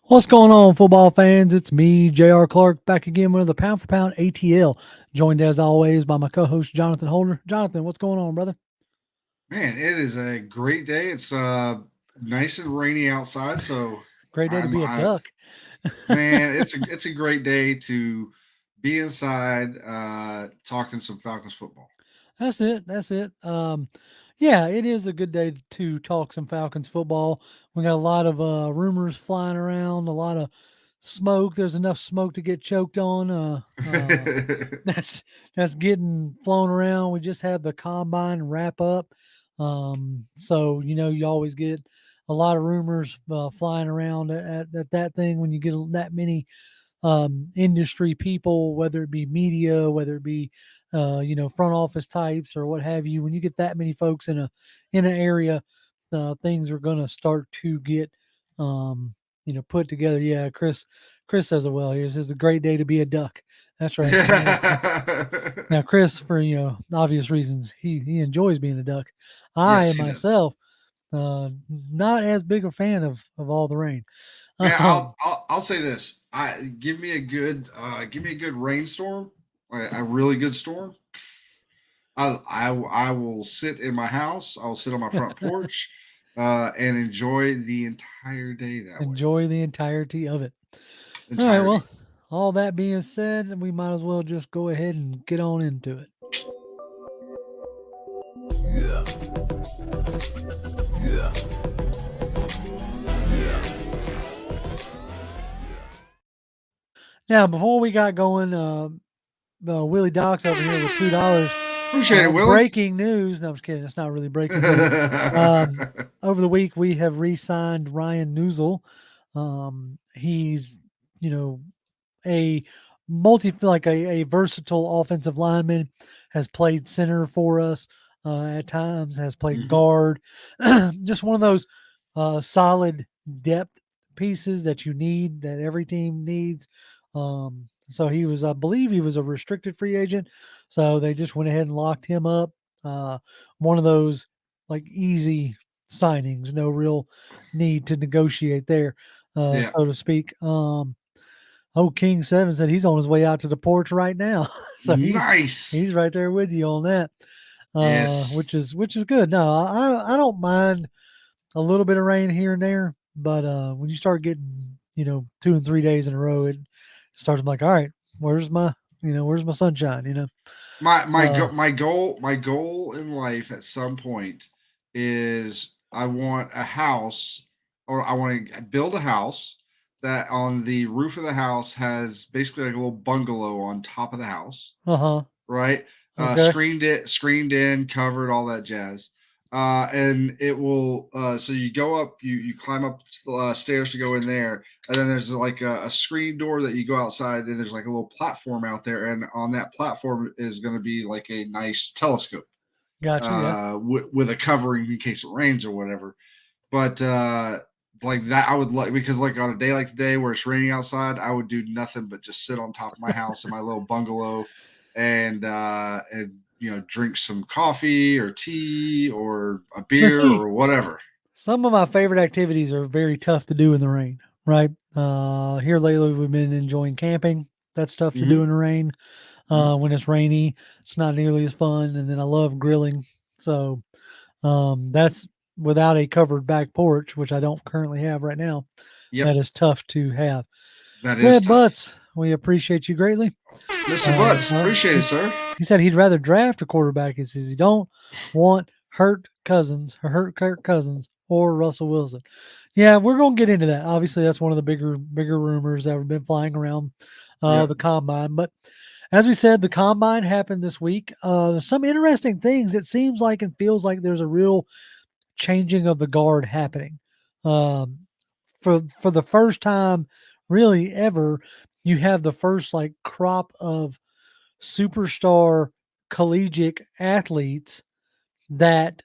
What's going on, football fans? It's me, J.R. Clark, back again with another Pound for Pound ATL, joined as always by my co-host Jonathan Holder. Jonathan, what's going on, brother? Man, it is a great day. It's nice and rainy outside, so Great day to I'm be a I duck. man, it's a great day to be inside talking some Falcons football. That's it. That's it. Yeah, it is a good day to talk some Falcons football. We got a lot of rumors flying around, a lot of smoke. There's enough smoke to get choked on. That's that's getting flown around. We just had the combine wrap up, so you always get a lot of rumors flying around at that thing when you get that many industry people, whether it be media, whether it be front office types or what have you. When you get that many folks in an area, things are going to start to get put together. Yeah, Chris says it well. He says it's a great day to be a duck. That's right. Now, Chris, for obvious reasons, he enjoys being a duck. I Yes, he does. myself, not as big a fan of all the rain. Man, Um, I'll say this. I give me a good rainstorm, a really good storm. I will sit in my house. I'll sit on my front porch and enjoy the entire day that way. enjoy the entirety of it. All right. Well, Entirety. all that being said, we might as well just go ahead and get on into it. Now, before we got going, Willie Doc's over here with $2. Appreciate it, Willie. Breaking news. No, I'm just kidding. It's not really breaking news. Over the week, we have re-signed Ryan Newsel. He's, you know, a a versatile offensive lineman, has played center for us at times, has played Mhm. guard. Just one of those solid depth pieces that you need, that every team needs. So he was, I believe, he was a restricted free agent. So they just went ahead and locked him up. Uh, One of those like easy signings, no real need to negotiate there, Yeah. so to speak. Oh, King Seven said he's on his way out to the porch right now, so Nice. he's right there with you on that, Yes. which is good. No, I don't mind a little bit of rain here and there, but when you start getting 2 and 3 days in a row, it starts like, all right, where's my sunshine? Uh, My goal in life at some point is I want a house, or I want to build a house that on the roof of the house has basically like a little bungalow on top of the house, huh. right? Okay. Screened in, covered, all that jazz. And it will. So you go up, you climb up stairs to go in there, and then there's like a screen door that you go outside, and there's like a little platform out there, and on that platform is going to be like a nice telescope Gotcha. Yeah. with a covering in case it rains or whatever. But like that, I would like, because like on a day like today where it's raining outside, I would do nothing but just sit on top of my house in my little bungalow and drink some coffee or tea or a Now, beer see, or whatever. some of my favorite activities are very tough to do in the rain, right? Here lately, we've been enjoying camping. That's tough to do Mm-hmm. in the rain. Mm-hmm. When it's rainy, it's not nearly as fun. And then I love grilling. So that's without a covered back porch, which I don't currently have right now. That Yep, is tough to have. that is Red tough. Butts, we appreciate you greatly. Mr. Butts, Uh, appreciate it, he, sir. he said he'd rather draft a quarterback. He says he don't want hurt Kirk Cousins or Russell Wilson. Yeah, we're gonna get into that. Obviously, that's one of the bigger rumors that have been flying around Yep. the combine. But as we said, the combine happened this week. Some interesting things. It seems like and feels like there's a real changing of the guard happening. Um, for the first time, really ever, you have the first like crop of superstar collegiate athletes that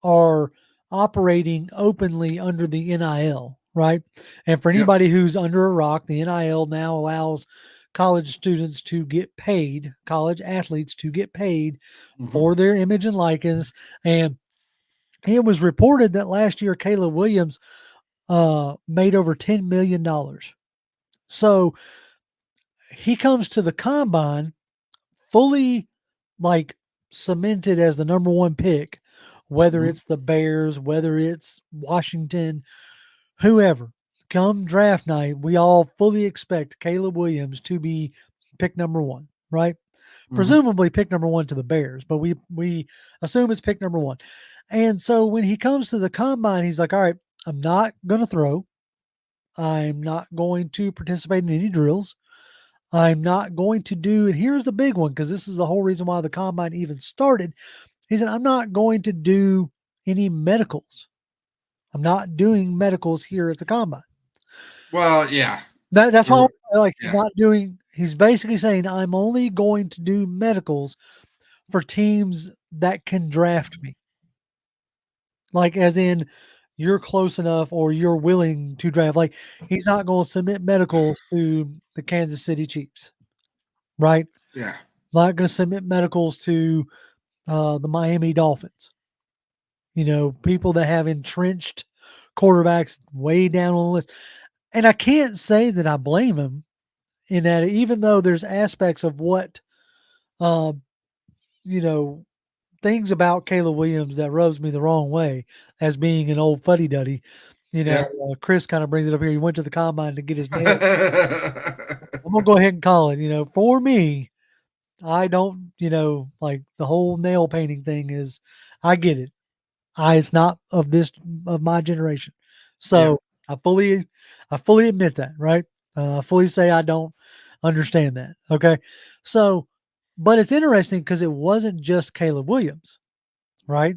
are operating openly under the NIL, right? And for Yep. anybody who's under a rock, the NIL now allows college students to get paid, college athletes to get paid Mm-hmm. for their image and likeness. And it was reported that last year Caleb Williams made over $10 million. So he comes to the combine fully like cemented as the number one pick, whether Mhm. it's the Bears, whether it's Washington, whoever. Come draft night, we all fully expect Caleb Williams to be pick number one, right? Mhm. Presumably pick number one to the Bears, but we assume it's pick number one. And so when he comes to the combine, he's like, all right, I'm not going to throw. I'm not going to participate in any drills. I'm not going to do, and here's the big one, because this is the whole reason why the combine even started. He said, I'm not going to do any medicals. I'm not doing medicals here at the combine. Well, yeah. That's why, There- like, he's yeah. not doing, he's basically saying, I'm only going to do medicals for teams that can draft me. Like, as in, you're close enough or you're willing to draft. Like, he's not going to submit medicals to the Kansas City Chiefs, right? Yeah. Not going to submit medicals to the Miami Dolphins. People that have entrenched quarterbacks way down on the list. And I can't say that I blame him in that, even though there's aspects of what, uh, you know, things about Caleb Williams that rubs me the wrong way as being an old fuddy duddy. Yeah. Chris kind of brings it up here. He went to the combine to get his nail. I'm gonna go ahead and call it. For me, I don't. Like the whole nail painting thing is. I get it. It's not of my generation. Yeah. So I fully admit that, right? I fully say I don't understand that. Okay. So, but it's interesting because it wasn't just Caleb Williams, right?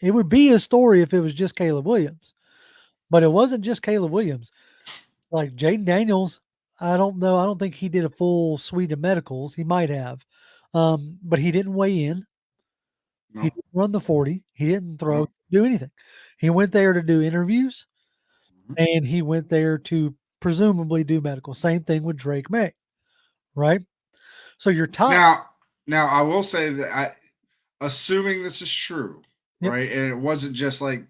It would be a story if it was just Caleb Williams, but it wasn't just Caleb Williams. Like Jaden Daniels, I don't know. I don't think he did a full suite of medicals. He might have, but he didn't weigh in. He No. didn't run the 40. He didn't throw, No. do anything. He went there to do interviews Mhm. and he went there to presumably do medical. Same thing with Drake May, right? So your top, Now, now I will say that assuming this is true, yep. right? And it wasn't just like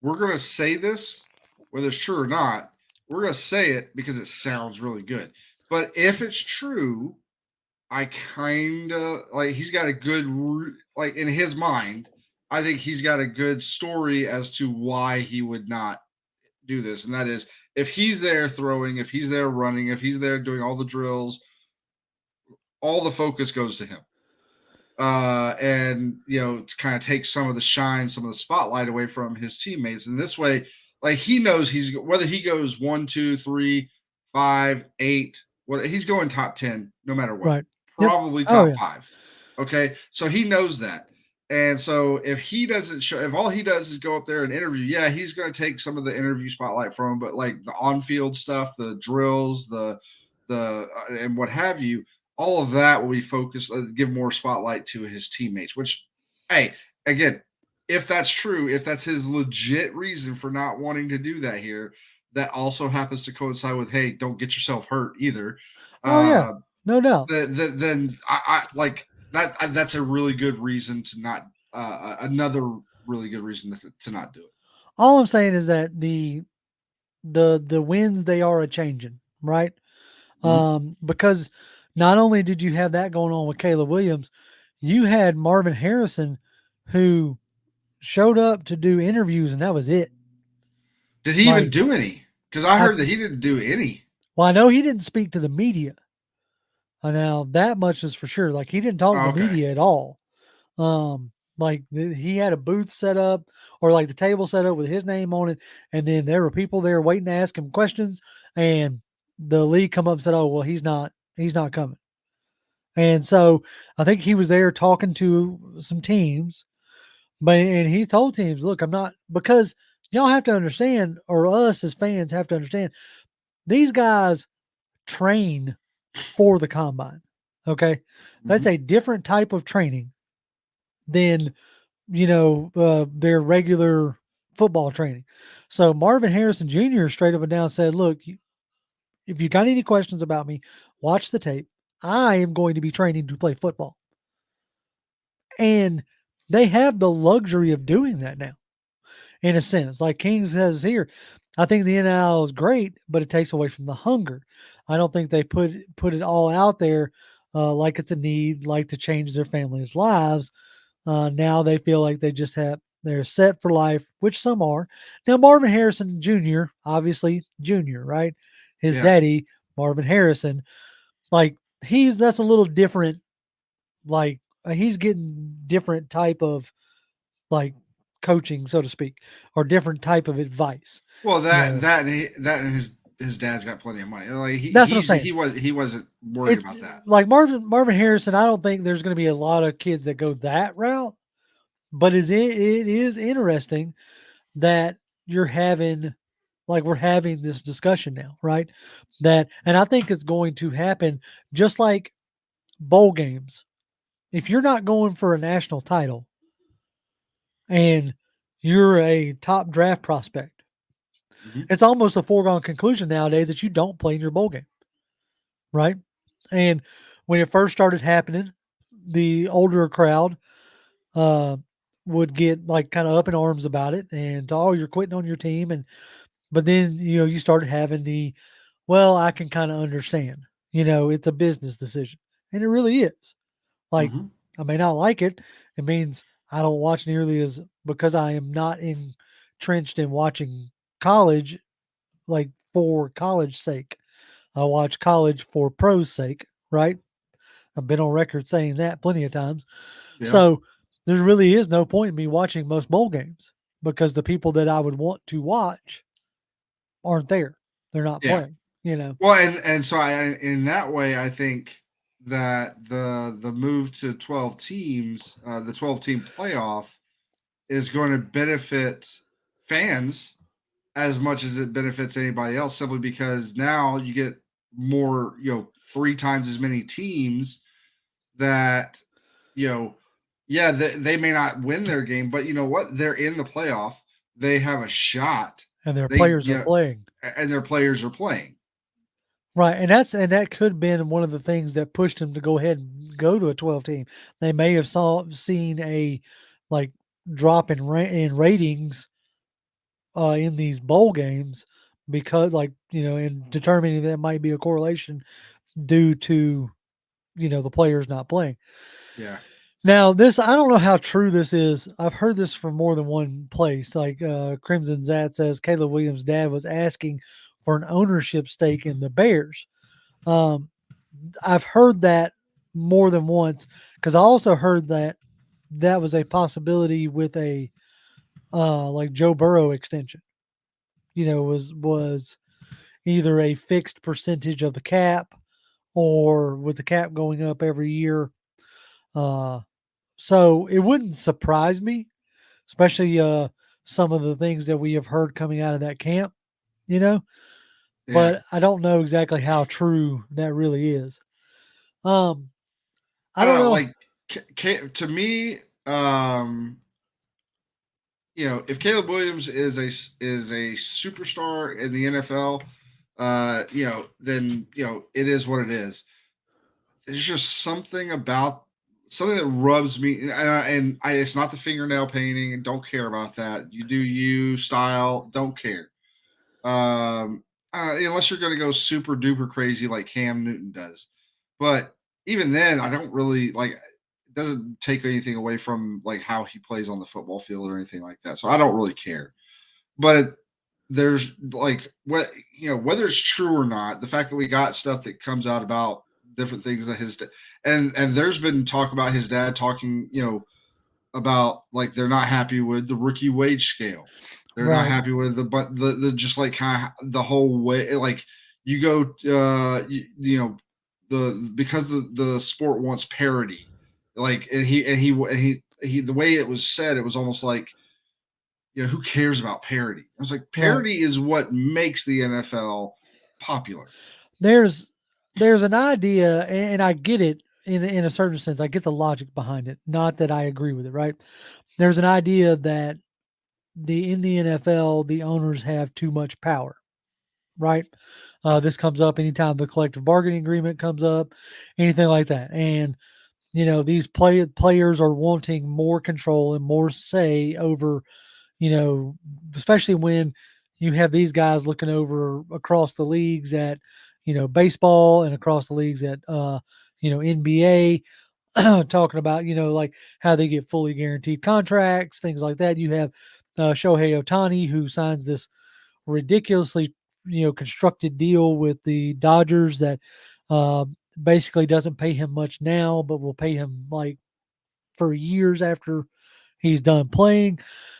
we're gonna say this, whether it's true or not, we're gonna say it because it sounds really good. But if it's true, I kind of like he's got a good like in his mind. I think he's got a good story as to why he would not do this, and that is if he's there throwing, if he's there running, if he's there doing all the drills, all the focus goes to him. And to kind of take some of the shine, some of the spotlight away from his teammates. And this way, like he knows he's whether he goes 1, 2, 3, 5, 8, what he's going top 10 no matter what, Right. Yep. probably Oh top yeah. 5. Okay, so he knows that. And so if he doesn't show, if all he does is go up there and interview, yeah, he's going to take some of the interview spotlight from him. But like the on-field stuff, the drills, the and what have you, all of that will be focused, give more spotlight to his teammates. Which, hey, again, if that's true, if that's his legit reason for not wanting to do that here, that also happens to coincide with, hey, don't get yourself hurt either. Oh yeah. Uh, No doubt. then I like that. That's a really good reason to not. Another really good reason to not do it. All I'm saying is that the winds they are a changing, right? Mhm. Because not only did you have that going on with Caleb Williams, you had Marvin Harrison who showed up to do interviews and that was it. Did he Like even do any? Because I I heard that he didn't do any. well, I know he didn't speak to the media. Now that much is for sure. Like he didn't talk to Oh, the okay. media at all. Like he had a booth set up or like the table set up with his name on it, and then there were people there waiting to ask him questions, and the league come up and said, "Oh, well, he's not coming." And so I think he was there talking to some teams, but and he told teams, "Look, I'm not," because y'all have to understand, or us as fans have to understand, these guys train for the combine. Okay, that's Mhm. a different type of training than their regular football training. So Marvin Harrison Jr. straight up and down said, "Look, if you got any questions about me, watch the tape. I am going to be training to play football." And they have the luxury of doing that now. in a sense. Like King says here, I think the NIL is great, but it takes away from the hunger. I don't think they put it all out there like it's a need, like to change their families' lives. Now they feel like they're set for life, which some are. Now Marvin Harrison Jr., obviously Junior, right? His Yeah. daddy, Marvin Harrison, like that's a little different. Like he's getting different type of like coaching, so to speak, or different type of advice. Well, You know, that and his dad's got plenty of money. Like that's what I'm saying. he wasn't worried It's about that. like Marvin Harrison. I don't think there's going to be a lot of kids that go that route, but it is interesting that you're having like we're having this discussion now, right? That and I think it's going to happen just like bowl games. If you're not going for a national title and you're a top draft prospect, Hmm. it's almost a foregone conclusion nowadays that you don't play in your bowl game, right? And when it first started happening, the older crowd uh, would get like kind of up in arms about it and oh, you're quitting on your team, and but then you started having the well, I can kind of understand, it's a business decision, and it really is. Like Hmm. I may not like it. It means I don't watch nearly as because I am not entrenched in watching college like for college sake. I watch college for pro's sake, right? I've been on record saying that plenty of times. Yeah. So there really is no point in me watching most bowl games because the people that I would want to watch aren't there. They're not Yeah. playing. Well, and so in that way, I think that the move to 12 teams, the 12-team playoff, is going to benefit fans as much as it benefits anybody else, simply because now you get more, three times as many teams that, you know, yeah, they may not win their game, but you know what? They're in the playoff. They have a shot. And their They, players are yeah, playing. and their players are playing. Right, and that could have been one of the things that pushed him to go ahead and go to a 12 team. They may have seen a like drop in ratings in these bowl games because in determining that might be a correlation due to the players not playing. Yeah. Now, this I don't know how true this is. I've heard this from more than one place. Like Crimson Zat says, Caleb Williams' dad was asking for an ownership stake in the Bears. Um, I've heard that more than once because I also heard that that was a possibility with a like Joe Burrow extension. Was either a fixed percentage of the cap or with the cap going up every year. Uh, so it wouldn't surprise me, especially some of the things that we have heard coming out of that camp, you know, Yeah. but I don't know exactly how true that really is. Um, I I don't don't know. know. Like, to me, if Caleb Williams is a superstar in the NFL, then it is what it is. There's just something that rubs me, it's not the fingernail painting, and don't care about that. You do you style, don't care. Unless you're going to go super duper crazy like Cam Newton does, but even then, I don't really like. It doesn't take anything away from like how he plays on the football field or anything like that. So I don't really care. But there's like whether it's true or not, the fact that we got stuff that comes out about different things that and there's been talk about his dad talking, about like they're not happy with the rookie wage scale. They're not Right. happy with the just like kind of the whole way, like you go the because the sport wants parity, like and he the way it was said, it was almost like, who cares about parity? I was like, Right. parity is what makes the NFL popular. There's there's an idea, and I get it in a certain sense. I get the logic behind it. Not that I agree with it, right? There's an idea that in the NFL, the owners have too much power, right? This comes up anytime the collective bargaining agreement comes up, anything like that. And these players are wanting more control and more say over, you know, especially when you have these guys looking over across the leagues at, baseball and across the leagues at, NBA, talking about, like how they get fully guaranteed contracts, things like that. You have Shohei Otani, who signs this ridiculously, constructed deal with the Dodgers that uh, basically doesn't pay him much now, but will pay him like for years after he's done playing.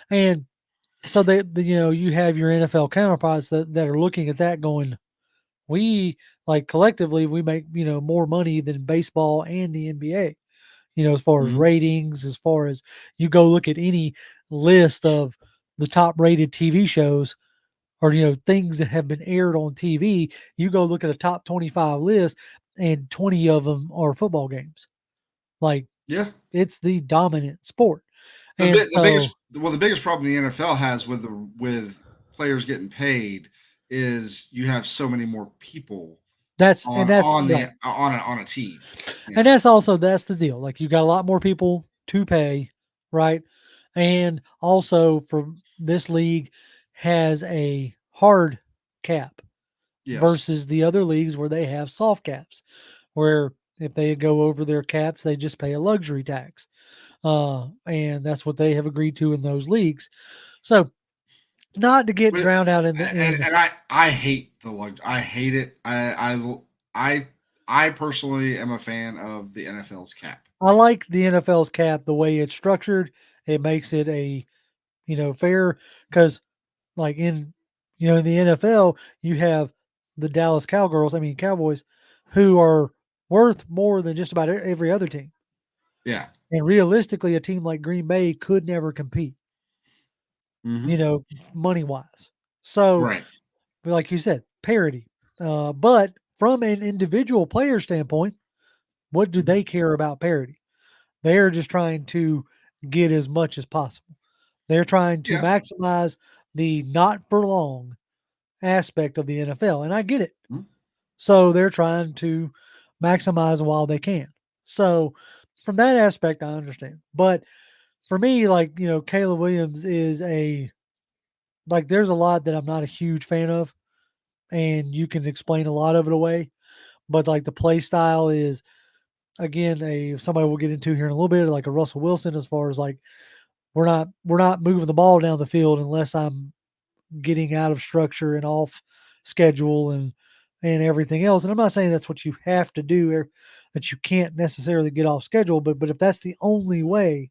And so you have your NFL counterparts that are looking at that going, we like collectively we make more money than baseball and the NBA. As far as Mhm. ratings, as far as you go look at any list of the top rated TV shows or things that have been aired on TV, you go look at a top 25 list and 20 of them are football games. Like Yeah. it's the dominant sport. The And bit the so biggest well the biggest problem the NFL has with players getting paid is you have so many more people that's on right. the on a team. And Yeah. that's the deal. Like you got a lot more people to pay, right? And also for this league has a hard cap Yes. versus the other leagues where they have soft caps, where if they go over their caps, they just pay a luxury tax. And that's what they have agreed to in those leagues. So not to get But drowned out in the and in I hate I hate it. I I personally am a fan of the NFL's cap. I like the NFL's cap the way it's structured. It makes it a fair because like in the NFL you have the Dallas Cowboys, who are worth more than just about every other team. Yeah. And realistically, a team like Green Bay could never compete, you Hmm. know, money wise. So, Right. like you said, parity. But from an individual player standpoint, what do Mhm. they care about parity? They are just trying to get as much as possible. They're trying to Yeah. maximize the not for long aspect of the NFL, and I get it. Mhm. So they're trying to maximize while they can. So from that aspect, I understand. But for me, like, Caleb Williams is there's a lot that I'm not a huge fan of, and you can explain a lot of it away. But like the play style is, again, somebody we'll get into here in a little bit, like a Russell Wilson, as far as like, we're not moving the ball down the field unless I'm getting out of structure and off schedule and everything else. And I'm not saying that's what you have to do or that you can't necessarily get off schedule, but if that's the only way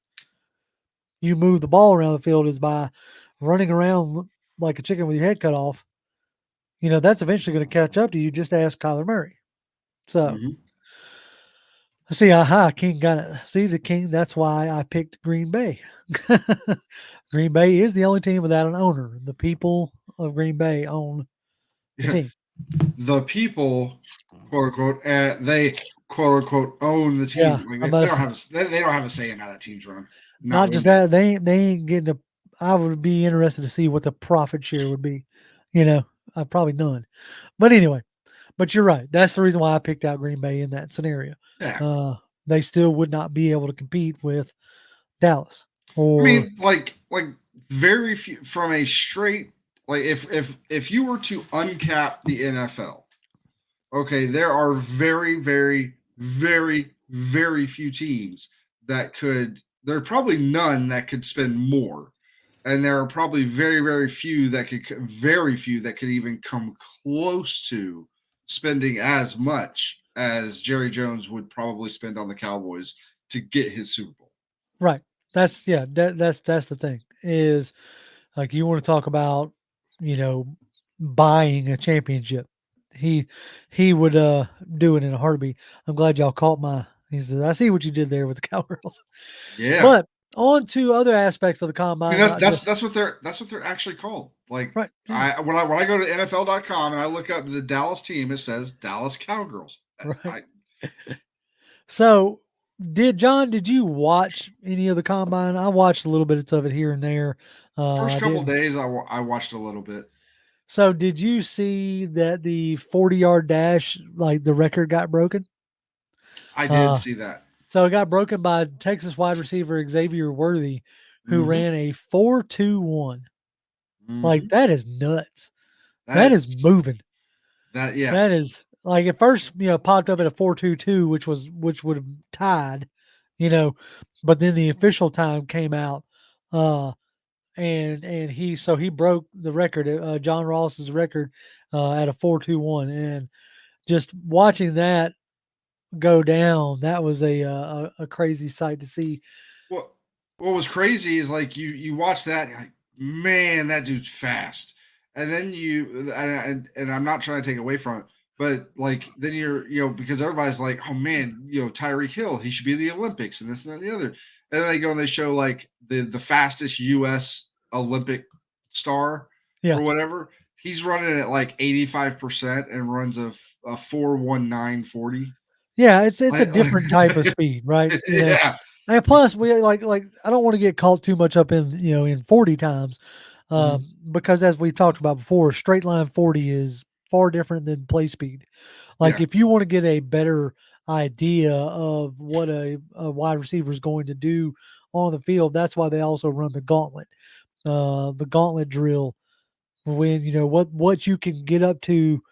you move the ball around the field is by running around like a chicken with your head cut off, that's eventually going to catch up to you. Just ask Kyler Murray. So Mhm. see, aha, King got it. See the King. That's why I picked Green Bay. Green Bay is the only team without an owner. The people of Green Bay own the Yeah. team. The people, quote unquote, they quote unquote own the Yeah, team. Like I'm they about don't to have they don't have a say in how that team's run. Not not one just bit. that, they ain't getting a I would be interested to see what the profit share would be, you know, probably none. But anyway, but you're right. That's the reason why I picked out Green Bay in that scenario. Yeah. Uh, they still would not be able to compete with Dallas I or mean, like very few from a straight like if you were to uncap the NFL, okay, there are very few teams that could. There are probably none that could spend more, and there are probably very few that could even come close to spending as much as Jerry Jones would probably spend on the Cowboys to get his Super Bowl. right. That's the thing is like you want to talk about, you know, buying a championship. He he would do it in a heartbeat. I'm glad y'all caught my he says, I see what you did there with the Cowgirls. Yeah, But on to other aspects of the I mean combine, not just that's what they're actually called. Like right. Yeah, I go to NFL.com and I look up the Dallas team, it says Dallas Cowgirls. right. I So did you watch any of the combine? I watched a little bit of it here and there. first I couple didn't. days I watched a little bit. So did you see that the 40-yard dash, like the record got broken? I did Uh see that. so it got broken by Texas wide receiver Xavier Worthy, who Mm-hmm. ran a 4.21. Like, Mm-hmm. that is nuts. That is That's moving. that. Yeah. That is like at first, popped up at a 4.22, which would have tied, you know, but then the official time came out, uh, and he broke the record, John Ross's record, at a 4.21, and just watching that go down, that was a crazy sight to see. What what was crazy is like you watch that, you're like, man, that dude's fast. And then and I'm not trying to take away from it, but like then because everybody's like, oh man, Tyreek Hill, he should be in the Olympics and this and that and the other. And then they go and they show like the fastest US Olympic star Yeah, or whatever. He's running at like 85% and runs a 4.1940. yeah, it's a Like, different type of speed, right? yeah. And plus, we like I don't want to get caught too much up in in 40 times, Mhm. because as we've talked about before, straight line 40 is far different than play speed. Like Yeah. if you want to get a better idea of what a wide receiver is going to do on the field, that's why they also run the gauntlet drill, when what you can get up to,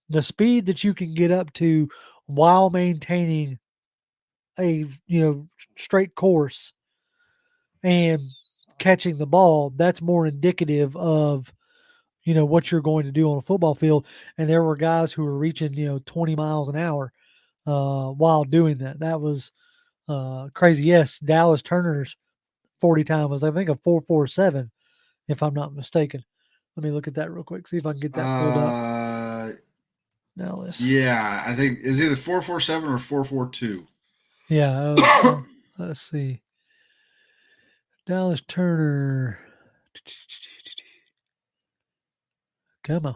the speed that you can get up to while maintaining a straight course and catching the ball. That's more indicative of what you're going to do on a football field. And there were guys who were reaching 20 miles an hour while doing that. That was crazy. Yes, Dallas Turner's 40 time was, I think, a 4.47, if I'm not mistaken. Let me look at that real quick, see if I can get that pulled up. Uh, Dallas. yeah, I think it's either 4.47 or 4.42. Yeah. Let's see. Dallas Turner. Come on.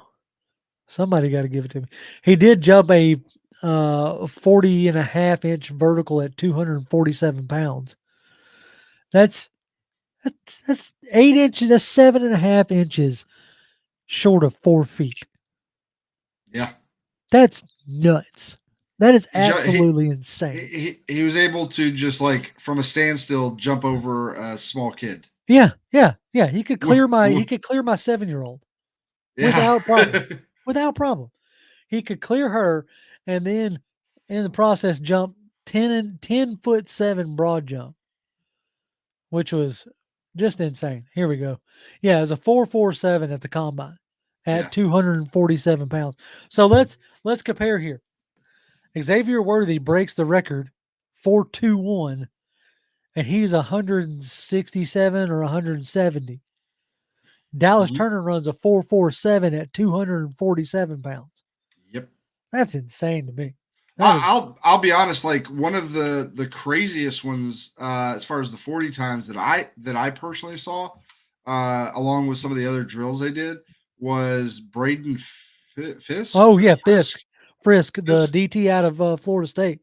Somebody got to give it to me. He did jump a 40 and a half inch vertical at 247 pounds. That's, that's 8 inches, that's 7.5 inches short of 4 feet. Yeah, That's nuts. That is he, ju- absolutely he insane. he was able to just like from a standstill jump over a small kid. Yeah, yeah, yeah. Woo, He woo. could clear my 7-year-old Yeah, without problem. Without problem. He could clear her, and then in the process jump 10 foot 7 broad jump, which was just insane. Here we go. Yeah, it was a 4.47 at the combine at yeah. 247 pounds. So let's compare here. Xavier Worthy breaks the record 4.21, and he's 167 or 170. Dallas Mhm. Turner runs a 4.47 at 247 pounds. Yep. That's insane to me. That I- is, I'll be honest. Like one of the craziest ones, as far as the 40 times that I personally saw, along with some of the other drills they did, was Braden Fisk. oh yeah, Frisk. Frisk, the Fisk. DT out of Florida State.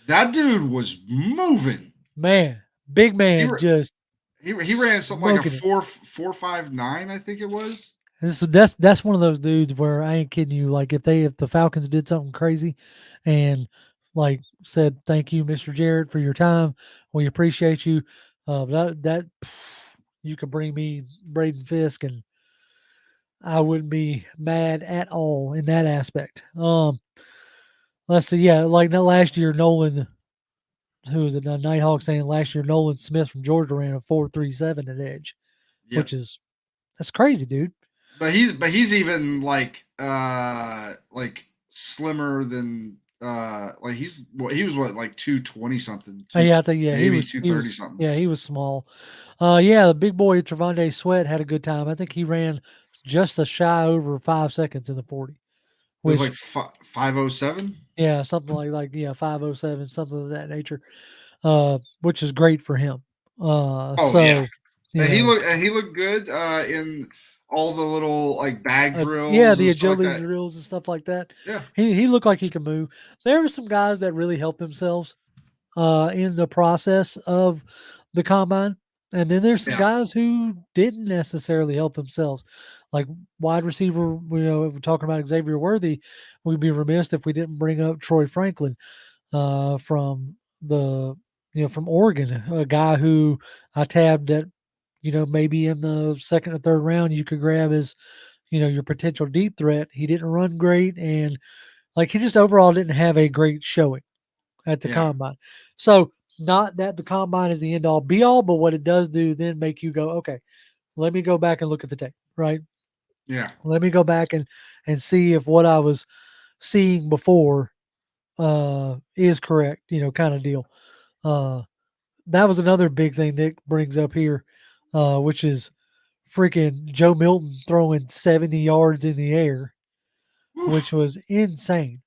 That dude was moving. Man, big He man, ra- just he ran something like a smoking it. 4.59, I think it was. That's one of those dudes where I ain't kidding you. Like if the Falcons did something crazy, and like said thank you, Mr. Jarrett, for your time, we appreciate you. That you could bring me Braden Fisk, and I wouldn't be mad at all in that aspect. Let's see, yeah, like that last year, Nolan, who was it? Nighthawk saying last year Nolan Smith from Georgia ran a 4.37 at edge, Yep. which is that's crazy, dude. But he's even like slimmer than like he was what like 220 something, two Yeah, I think yeah, maybe he 230 was something. yeah, he was small. Yeah, the big boy Trevonde Sweat had a good time. I think he ran just a shy over 5 seconds in the 40, It was like which 507. yeah, something like yeah, 5.07, something of that nature. Which is great for him. Oh yeah. So you And he know, looked and he looked good in all the little like bag yeah, drills the and stuff like agility that. drills and stuff like that. Yeah. He looked like he could move. There were some guys that really helped themselves in the process of the combine. And then there's some Yeah. guys who didn't necessarily help themselves, like wide receiver. If we're talking about Xavier Worthy, we'd be remiss if we didn't bring up Troy Franklin from the from Oregon, a guy who I tabbed at maybe in the second or third round, you could grab as, your potential deep threat. He didn't run great, and like he just overall didn't have a great showing at the Yeah. combine. So, not that the combine is the end all be all, but what it does do then make you go, okay, let me go back and look at the tape, right? Yeah. Let me go back and see if what I was seeing before is correct, kind of deal. Uh, that was another big thing Nick brings up here, which is freaking Joe Milton throwing 70 yards in the air, which Oof. was insane.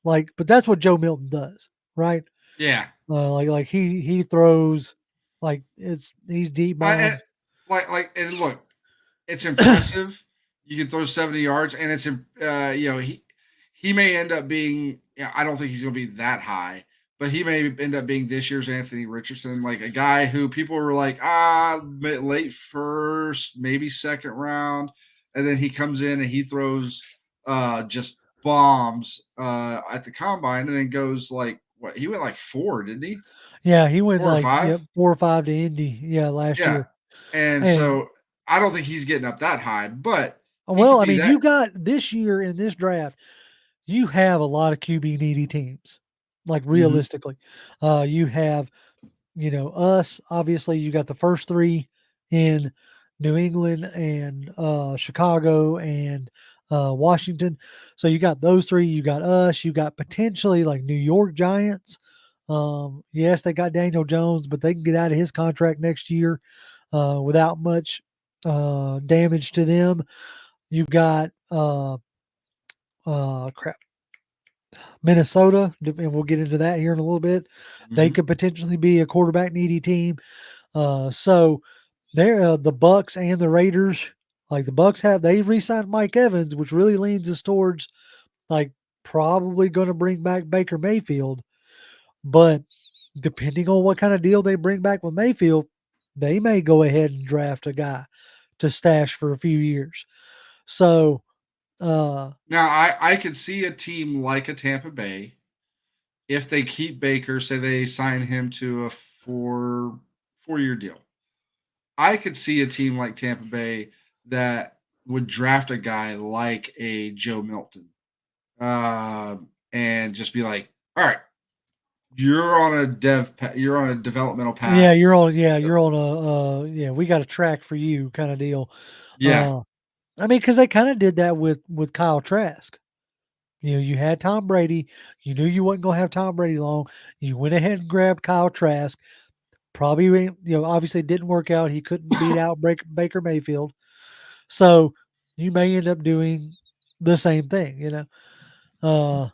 Like, but that's what Joe Milton does, right? Yeah. Like he throws like he's deep bombs. And look, it's impressive. You can throw 70 yards, and he may end up being. Yeah, I don't think he's going to be that high, but he may end up being this year's Anthony Richardson, like a guy who people were like, late first, maybe second round, and then he comes in and he throws just bombs at the combine, and then goes like what he went like 4, didn't he? Yeah, he went 4 or like 5. 4 or 5 to Indy, yeah, last Yeah, year. and And so I don't think he's getting up that high, but he well, could I be mean, that. you got this year in this draft, you have a lot of QB needy teams. Like Mhm. realistically, you have us. Obviously, you got the first three in New England and Chicago and Washington. So you got those three. You got us. You got potentially like New York Giants. Yes, they got Daniel Jones, but they can get out of his contract next year without much damage to them. You got crap, Minnesota, and we'll get into that here in a little bit. They Mhm. could potentially be a quarterback needy team. So they're the Bucks and the Raiders. Like the Bucks they re-signed Mike Evans, which really leans us towards like probably going to bring back Baker Mayfield. But depending on what kind of deal they bring back with Mayfield, they may go ahead and draft a guy to stash for a few years. So Now, I could see a team like a Tampa Bay if they keep Baker, say they sign him to a 4-year deal. I could see a team like Tampa Bay that would draft a guy like a Joe Milton, and just be like, "All right, you're on a developmental yeah, path." you're on a we got a track for you kind of deal. Yeah, Uh I mean, because they kind of did that with Kyle Trask. You had Tom Brady. You knew you wasn't gonna have Tom Brady long. You went ahead and grabbed Kyle Trask. Probably, obviously it didn't work out. He couldn't beat out Baker Mayfield. So you may end up doing the same thing. Uh,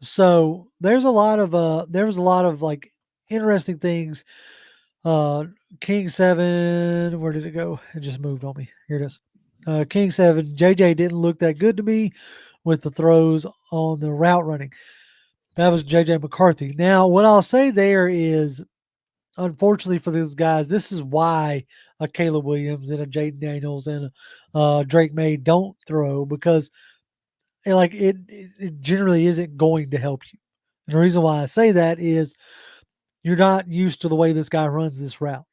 so there was a lot of like interesting things. Uh, King 7, where did it go? It just moved on me. Here it is. King 7, JJ didn't look that good to me with the throws on the route running. That was JJ McCarthy. Now, what I'll say there is, unfortunately for these guys, this is why a Caleb Williams and a Jaden Daniels and a Drake May don't throw, because it generally isn't going to help you. And the reason why I say that is you're not used to the way this guy runs this route.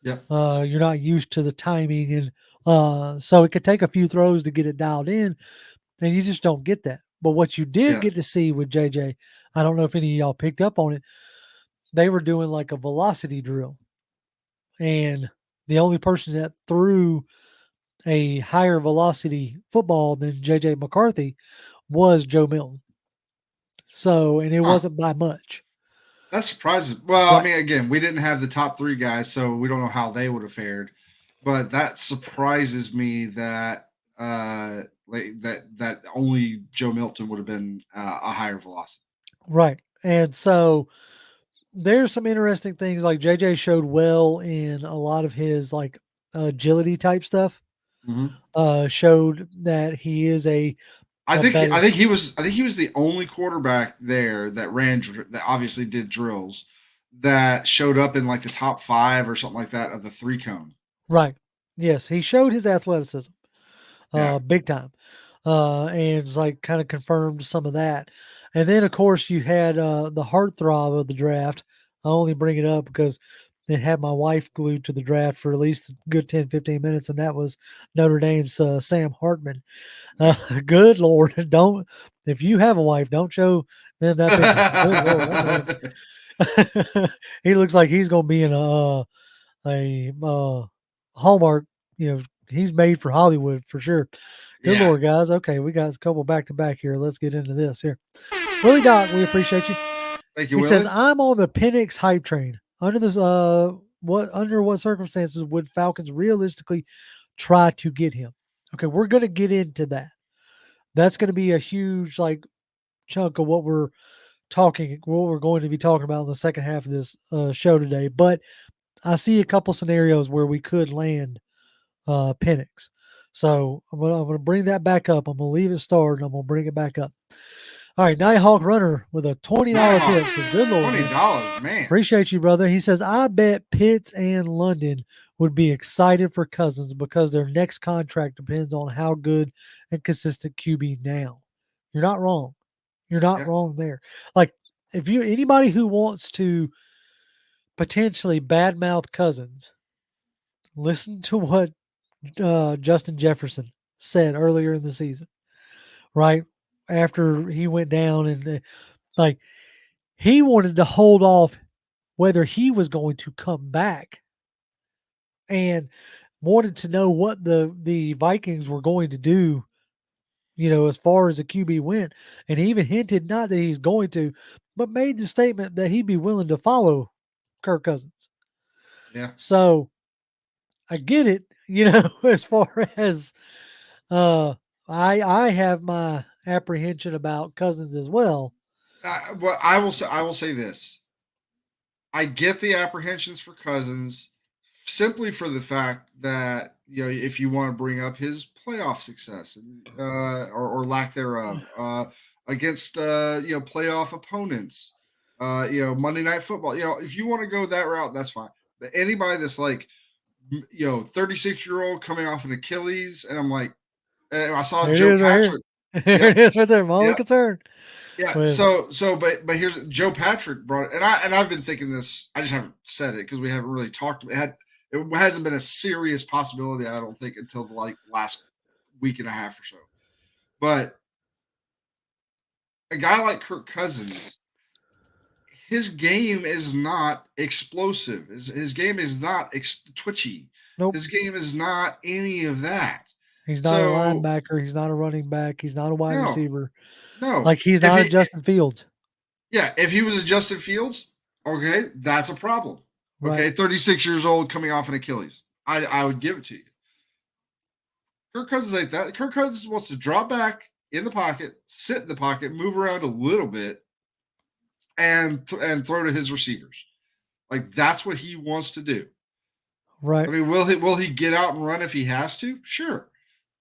yep, You're not used to the timing, and so it could take a few throws to get it dialed in, and you just don't get that. But what you did yeah, get to see with JJ, I don't know if any of y'all picked up on it. They were doing like a velocity drill, and the only person that threw a higher velocity football than JJ McCarthy was Joe Milton. So, and it huh. wasn't by much. That surprises. Well, I Right. mean, again, we didn't have the top 3 guys, so we don't know how they would have fared. But that surprises me that that only Joe Milton would have been a higher velocity. Right. And so there's some interesting things like JJ showed well in a lot of his like agility type stuff. Mhm. Showed that he is a better I think he was the only quarterback there that that obviously did drills that showed up in like the top 5 or something like that of the 3 cone. right. Yes, he showed his athleticism Yeah. big time. And it's like kind of confirmed some of that. And then of course you had the heartthrob of the draft. I only bring it up because that had my wife glued to the draft for at least a good 10, 15 minutes, and that was Notre Dame's Sam Hartman. Good Lord, don't if you have a wife, don't show them that picture. Good Lord, that man. He looks like he's gonna be in a Hallmark. He's made for Hollywood for sure. Good Yeah. Lord, guys. Okay, we got a couple back to back here. Let's get into this here. Willie Doc, we appreciate you. Thank you, He says, Willie. "I'm on the Penix hype train. Under what circumstances would Falcons realistically try to get him?" Okay, we're going to get into that. That's going to be a huge chunk of what we're going to be talking about in the second half of this show today. But I see a couple scenarios where we could land Penix. So I'm gonna bring that back up. I'm gonna leave it started. I'm gonna bring it back up. All right, Nighthawk Runner with a $20 tip says, "Good Lord, man. $20, man. Appreciate you, brother." He says, "I bet Pitts and London would be excited for Cousins because their next contract depends on how good and consistent QB now." You're not wrong. You're not Yeah. wrong there. Like, if anybody who wants to potentially badmouth Cousins, listen to what Justin Jefferson said earlier in the season, right? After he went down like he wanted to hold off whether he was going to come back and wanted to know what the Vikings were going to do, as far as the QB went. And he even hinted not that he's going to, but made the statement that he'd be willing to follow Kirk Cousins. Yeah. So I get it, as far as I have my apprehension about Cousins as well. But I will say this. I get the apprehensions for Cousins simply for the fact that if you want to bring up his playoff success or lack thereof against playoff opponents, Monday Night Football. If you want to go that route, that's fine. But anybody that's like 36-year-old coming off an Achilles, and I'm like, and I saw There Joe it is right Patrick. here. There it is right there. My only concern. Yeah. With, But here's Joe Patrick brought it, and I've been thinking this. I just haven't said it because we haven't really talked. It hasn't been a serious possibility, I don't think, until the last week and a half or so. But a guy like Kirk Cousins, his game is not explosive. His game is not twitchy. nope. His game is not any of that. He's not a linebacker. He's not a running back. He's not a wide receiver. No. Like he's not a Justin Fields. Yeah, if he was a Justin Fields, okay, that's a problem. Okay, Right. 36 years old, coming off an Achilles. I would give it to you. Kirk Cousins ain't that. Kirk Cousins wants to drop back in the pocket, sit in the pocket, move around a little bit, and throw to his receivers. Like that's what he wants to do. Right. I mean, will he get out and run if he has to? Sure,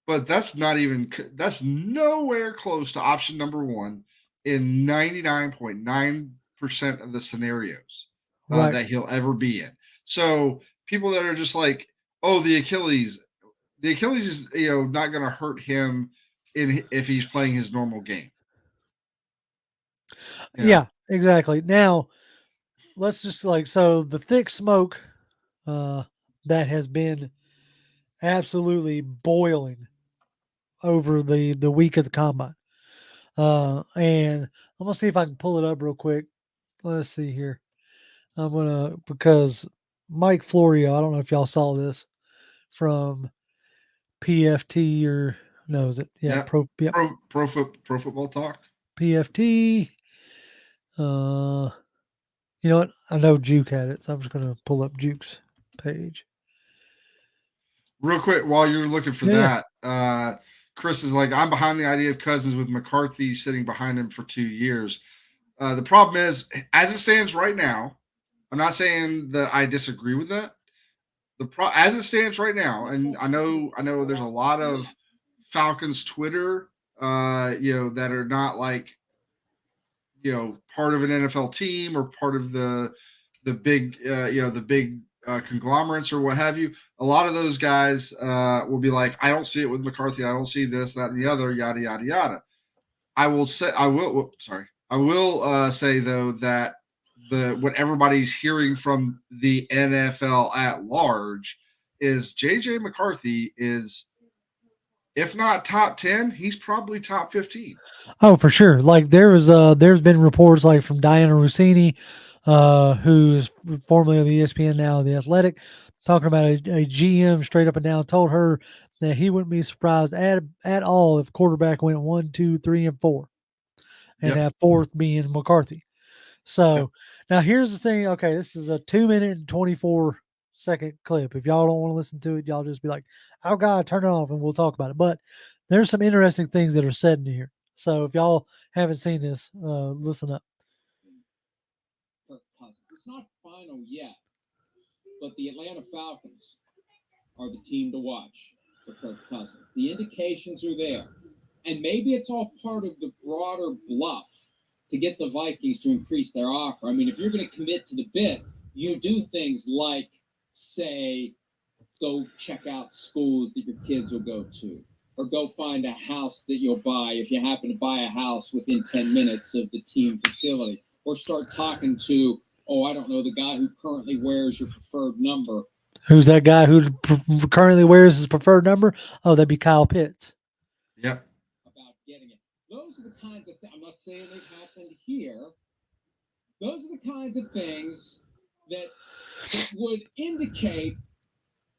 but that's nowhere close to option number one in 99.9% of the scenarios that he'll ever be in. So people that are just like, oh, the Achilles is not going to hurt him if he's playing his normal game. Yeah, exactly. Now let's just so the thick smoke that has been absolutely boiling over the week of the combine. And I'm gonna see if I can pull it up real quick. Let's see here. Because Mike Florio, I don't know if y'all saw this from PFT or no, is it? Yeah, Pro Football Talk. PFT. You know what? I know Juke had it, so I'm just gonna pull up Juke's page. Real quick, while you're looking for that, Chris is like, I'm behind the idea of Cousins with McCarthy sitting behind him for 2 years. The problem is, as it stands right now, I'm not saying that I disagree with that. As it stands right now, and I know there's a lot of Falcons Twitter, that are not part of an NFL team or part of the big, the big conglomerates or what have you. A lot of those guys will be like, I don't see it with McCarthy. I don't see this, that, and the other, yada, yada, yada. I will say though that what everybody's hearing from the NFL at large is JJ McCarthy is, if not top 10, he's probably top 15. Oh, for sure. Like there's been reports like from Diana Rossini, who's formerly on the ESPN, now the Athletic, talking about a GM straight up and down told her that he wouldn't be surprised at all if quarterback went 1, 2, 3, and 4, and Yep. that fourth being McCarthy. Yep. So now here's the thing. Okay, this is a 2 minute and 24-second clip. If y'all don't want to listen to it, y'all just be like, "Oh God, turn it off," and we'll talk about it. But there's some interesting things that are said in here. So if y'all haven't seen this, listen up. Kirk Cousins. It's not final yet, but the Atlanta Falcons are the team to watch for Kirk Cousins. The indications are there. And maybe it's all part of the broader bluff to get the Vikings to increase their offer. I mean, if you're going to commit to the bid, you do things like, say, go check out schools that your kids will go to, or go find a house that you'll buy if you happen to buy a house within 10 minutes of the team facility, or start talking to, oh, I don't know, the guy who currently wears your preferred number. Who's that guy who currently wears his preferred number? Oh, that'd be Kyle Pitts. Yep. About getting it. Those are the kinds of things, I'm not saying they've happened here. Those are the kinds of things that would indicate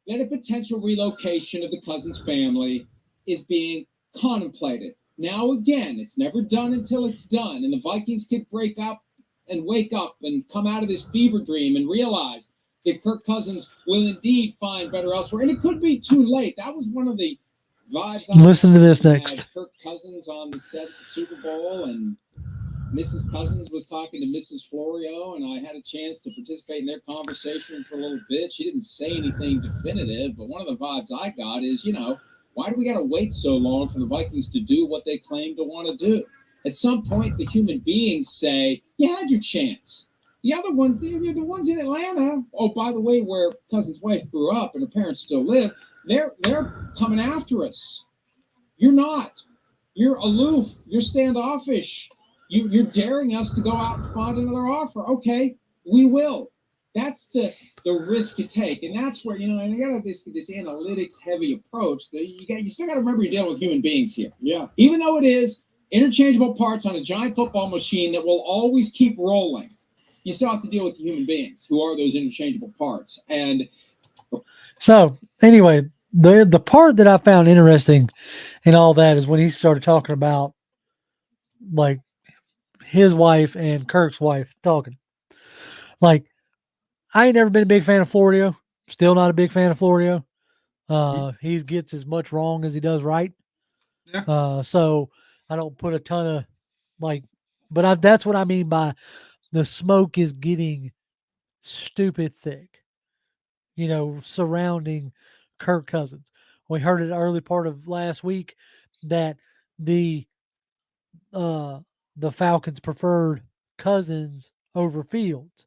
that a potential relocation of the Cousins family is being contemplated. Now, again, it's never done until it's done, and the Vikings could break up and wake up and come out of this fever dream and realize that Kirk Cousins will indeed find better elsewhere, and it could be too late. That was one of the vibes. Listen to this next. Kirk Cousins on the set of the Super Bowl, and Mrs. Cousins was talking to Mrs. Florio, and I had a chance to participate in their conversation for a little bit. She didn't say anything definitive, but one of the vibes I got is, why do we got to wait so long for the Vikings to do what they claim to want to do? At some point, the human beings say, you had your chance. The other one, the ones in Atlanta, oh, by the way, where Cousins' wife grew up and her parents still live, they're coming after us. You're not. You're aloof. You're standoffish. You're daring us to go out and find another offer. Okay, we will. That's the risk you take, and that's where and you got this analytics heavy approach. You still got to remember you're dealing with human beings here. Yeah. Even though it is interchangeable parts on a giant football machine that will always keep rolling, you still have to deal with the human beings who are those interchangeable parts. And so anyway, the part that I found interesting in all that is when he started talking about like his wife and Kirk's wife talking. Like, I ain't never been a big fan of Florio. Still not a big fan of Florio. He gets as much wrong as he does right. Yeah. So I don't put a ton of but that's what I mean by the smoke is getting stupid thick, surrounding Kirk Cousins. We heard it early part of last week that the Falcons preferred Cousins over Fields,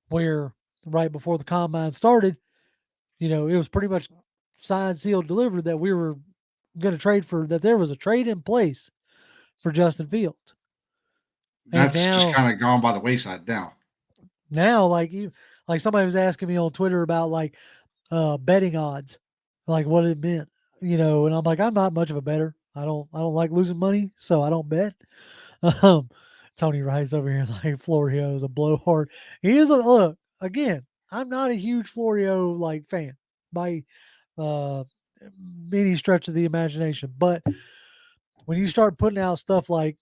where right before the combine started, it was pretty much signed, sealed, delivered that we were going to trade that there was a trade in place for Justin Fields. That's just kind of gone by the wayside now. Now, like somebody was asking me on Twitter about betting odds, like what it meant, and I'm like, I'm not much of a bettor. I don't like losing money, so I don't bet. Tony writes over here like Florio is a blowhard. He is look again. I'm not a huge Florio fan by any stretch of the imagination, but when you start putting out stuff like,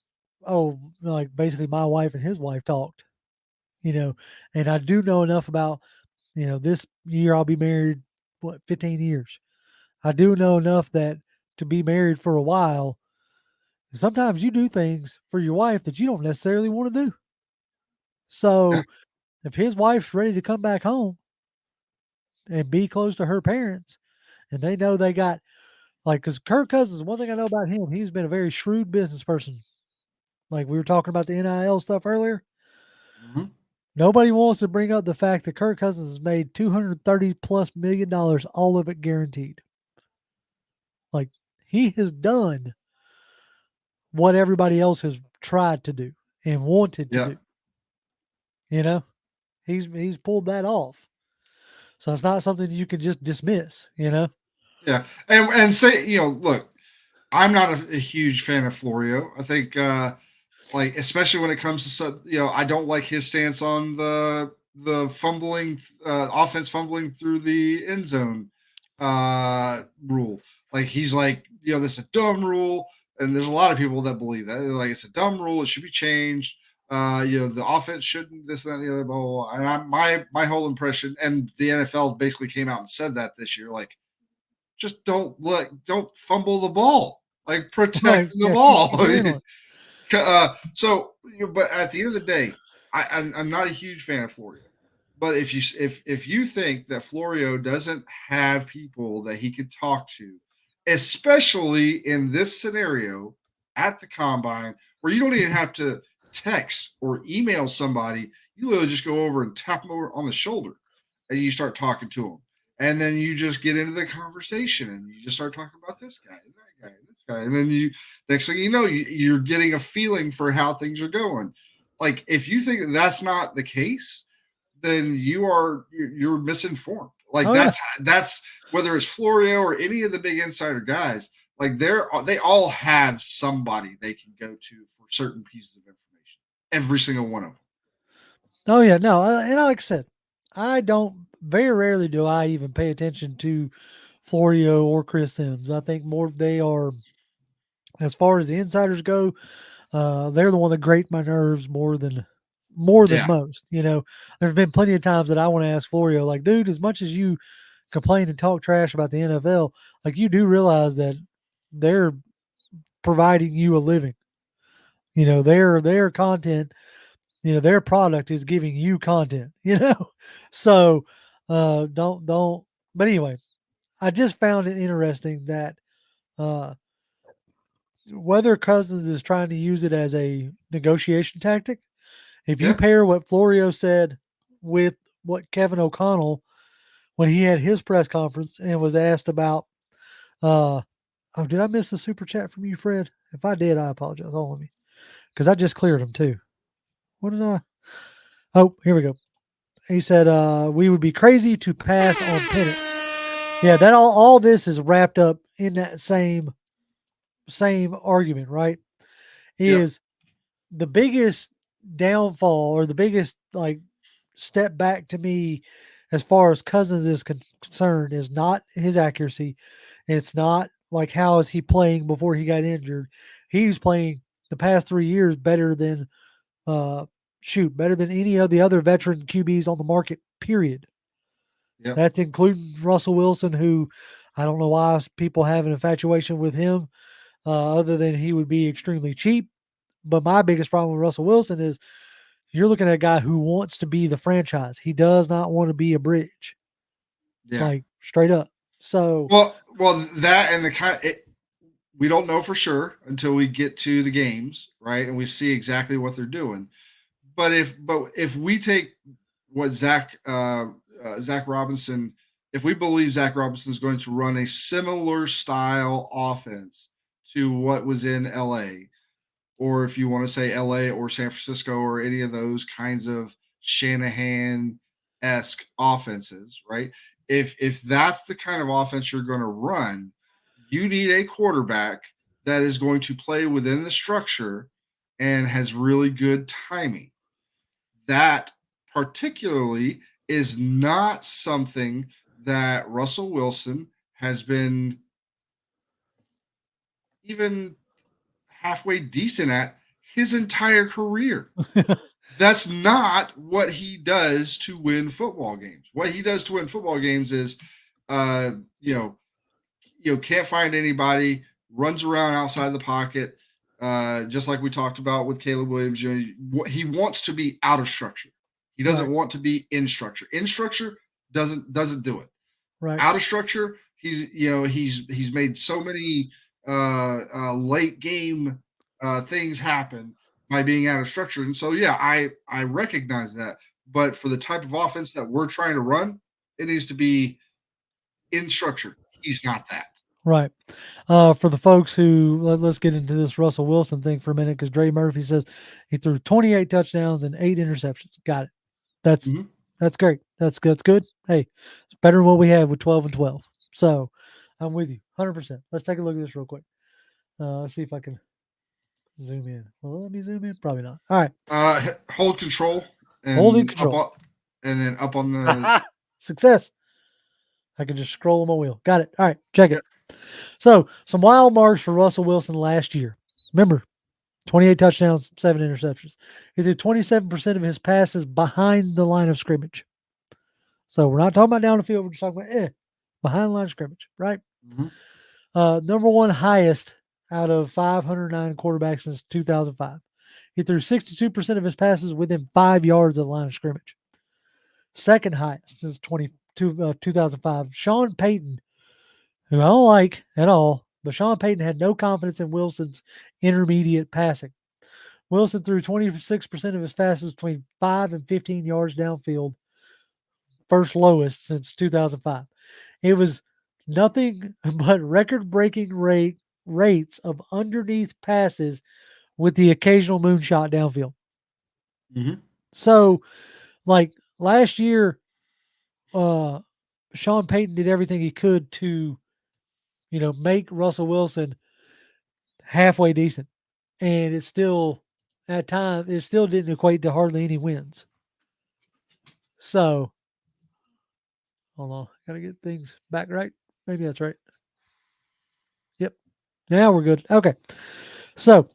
basically my wife and his wife talked, and I do know enough about, this year I'll be married 15 years. I do know enough that to be married for a while, sometimes you do things for your wife that you don't necessarily want to do. So if his wife's ready to come back home and be close to her parents, and they know they got because Kirk Cousins, one thing I know about him, he's been a very shrewd business person. Like we were talking about the NIL stuff earlier. Mm-hmm. Nobody wants to bring up the fact that Kirk Cousins has made $230+ million, all of it guaranteed. Like he has done what everybody else has tried to do and wanted to do. You know, he's pulled that off. So it's not something you can just dismiss. You know. Yeah, and say look, I'm not a huge fan of Florio. I think like especially when it comes to I don't like his stance on the fumbling offense fumbling through the end zone rule. Like he's like this is a dumb rule, and there's a lot of people that believe that. They're like it's a dumb rule. It should be changed. The offense shouldn't this and that and the other blah blah blah. And my whole impression, and the NFL basically came out and said that this year, like just don't fumble the ball, like Right. protect the Yeah. ball. Keep your hand on it. But at the end of the day, I'm not a huge fan of Florio. But if you think that Florio doesn't have people that he could talk to, especially in this scenario at the combine, where you don't even have to text or email somebody, you literally just go over and tap them over on the shoulder, and you start talking to them, and then you just get into the conversation, and you just start talking about this guy and that guy and this guy, and then next thing you know, you're getting a feeling for how things are going. Like if you think that's not the case, then you're misinformed. Like Oh yeah. that's whether it's Florio or any of the big insider guys, like they all have somebody they can go to for certain pieces of information. Every single one of them. Oh yeah. No. And like I said, I don't. Very rarely do I even pay attention to Florio or Chris Sims. I think more they are, as far as the insiders go, they're the one that grate my nerves more than Yeah. most. There's been plenty of times that I want to ask Florio, like, dude, as much as you complain and talk trash about the NFL, like you do realize that they're providing you a living. Their content, their product is giving you content. So don't. But anyway, I just found it interesting that uh, whether Cousins is trying to use it as a negotiation tactic. If you Yeah. pair what Florio said with what Kevin O'Connell, when he had his press conference and was asked about, oh, did I miss a super chat from you, Fred? If I did, I apologize. Hold on me, because I just cleared them too. What did I? Oh, here we go. He said, we would be crazy to pass on Penix. Yeah, that all this is wrapped up in that same argument, right? Yep. Is the biggest downfall or the biggest like step back to me as far as Cousins is concerned is not his accuracy. It's not like how is he playing before he got injured. He's playing the past 3 years better than better than any of the other veteran QBs on the market, period. Yep. That's including Russell Wilson, who I don't know why people have an infatuation with him, other than he would be extremely cheap. But my biggest problem with Russell Wilson is you're looking at a guy who wants to be the franchise. He does not want to be a bridge, Yeah. like straight up. So, Well, that and we don't know for sure until we get to the games, right? And we see exactly what they're doing. But if we take what Zach Robinson, if we believe Zach Robinson is going to run a similar style offense to what was in LA, or if you want to say LA or San Francisco or any of those kinds of Shanahan esque offenses, right? If that's the kind of offense you're going to run, you need a quarterback that is going to play within the structure and has really good timing. That particularly is not something that Russell Wilson has been even halfway decent at his entire career. That's not what he does to win football games. What he does to win football games is, uh, can't find anybody, runs around outside the pocket, just like we talked about with Caleb Williams. He wants to be out of structure. He doesn't right, want to be in structure. In structure doesn't do it. right, Out of structure, he's made so many late game things happen by being out of structure. And so yeah, I recognize that. But for the type of offense that we're trying to run, it needs to be in structure. He's not that. Right. For the folks who let's get into this Russell Wilson thing for a minute because Dre Murphy says he threw 28 touchdowns and 8 interceptions. Got it. That's Mhm. that's great. That's good. That's good. Hey, it's better than what we had with 12 and 12. So I'm with you 100%. Let's take a look at this real quick. Let's see if I can zoom in. Well, let me zoom in. Probably not. All right. Hold control Holding and control. and then up on the. Success. I can just scroll on my wheel. Got it. All right. Check Yep. it. So some wild marks for Russell Wilson last year. Remember, 28 touchdowns, 7 interceptions. He threw 27% of his passes behind the line of scrimmage. So we're not talking about down the field. We're just talking about behind the line of scrimmage, right? Mhm. Number one highest out of 509 quarterbacks since 2005. He threw 62% of his passes within 5 yards of the line of scrimmage. Second highest since 2005. Sean Payton, who I don't like at all, but Sean Payton had no confidence in Wilson's intermediate passing. Wilson threw 26% of his passes between 5 and 15 yards downfield, first lowest since 2005. It was nothing but record-breaking rates of underneath passes with the occasional moonshot downfield. Mhm. So, like last year, Sean Payton did everything he could to, make Russell Wilson halfway decent, and it still, at times, it still didn't equate to hardly any wins. So, hold on, gotta get things back right. Maybe that's right. Yep. Now we're good. Okay. So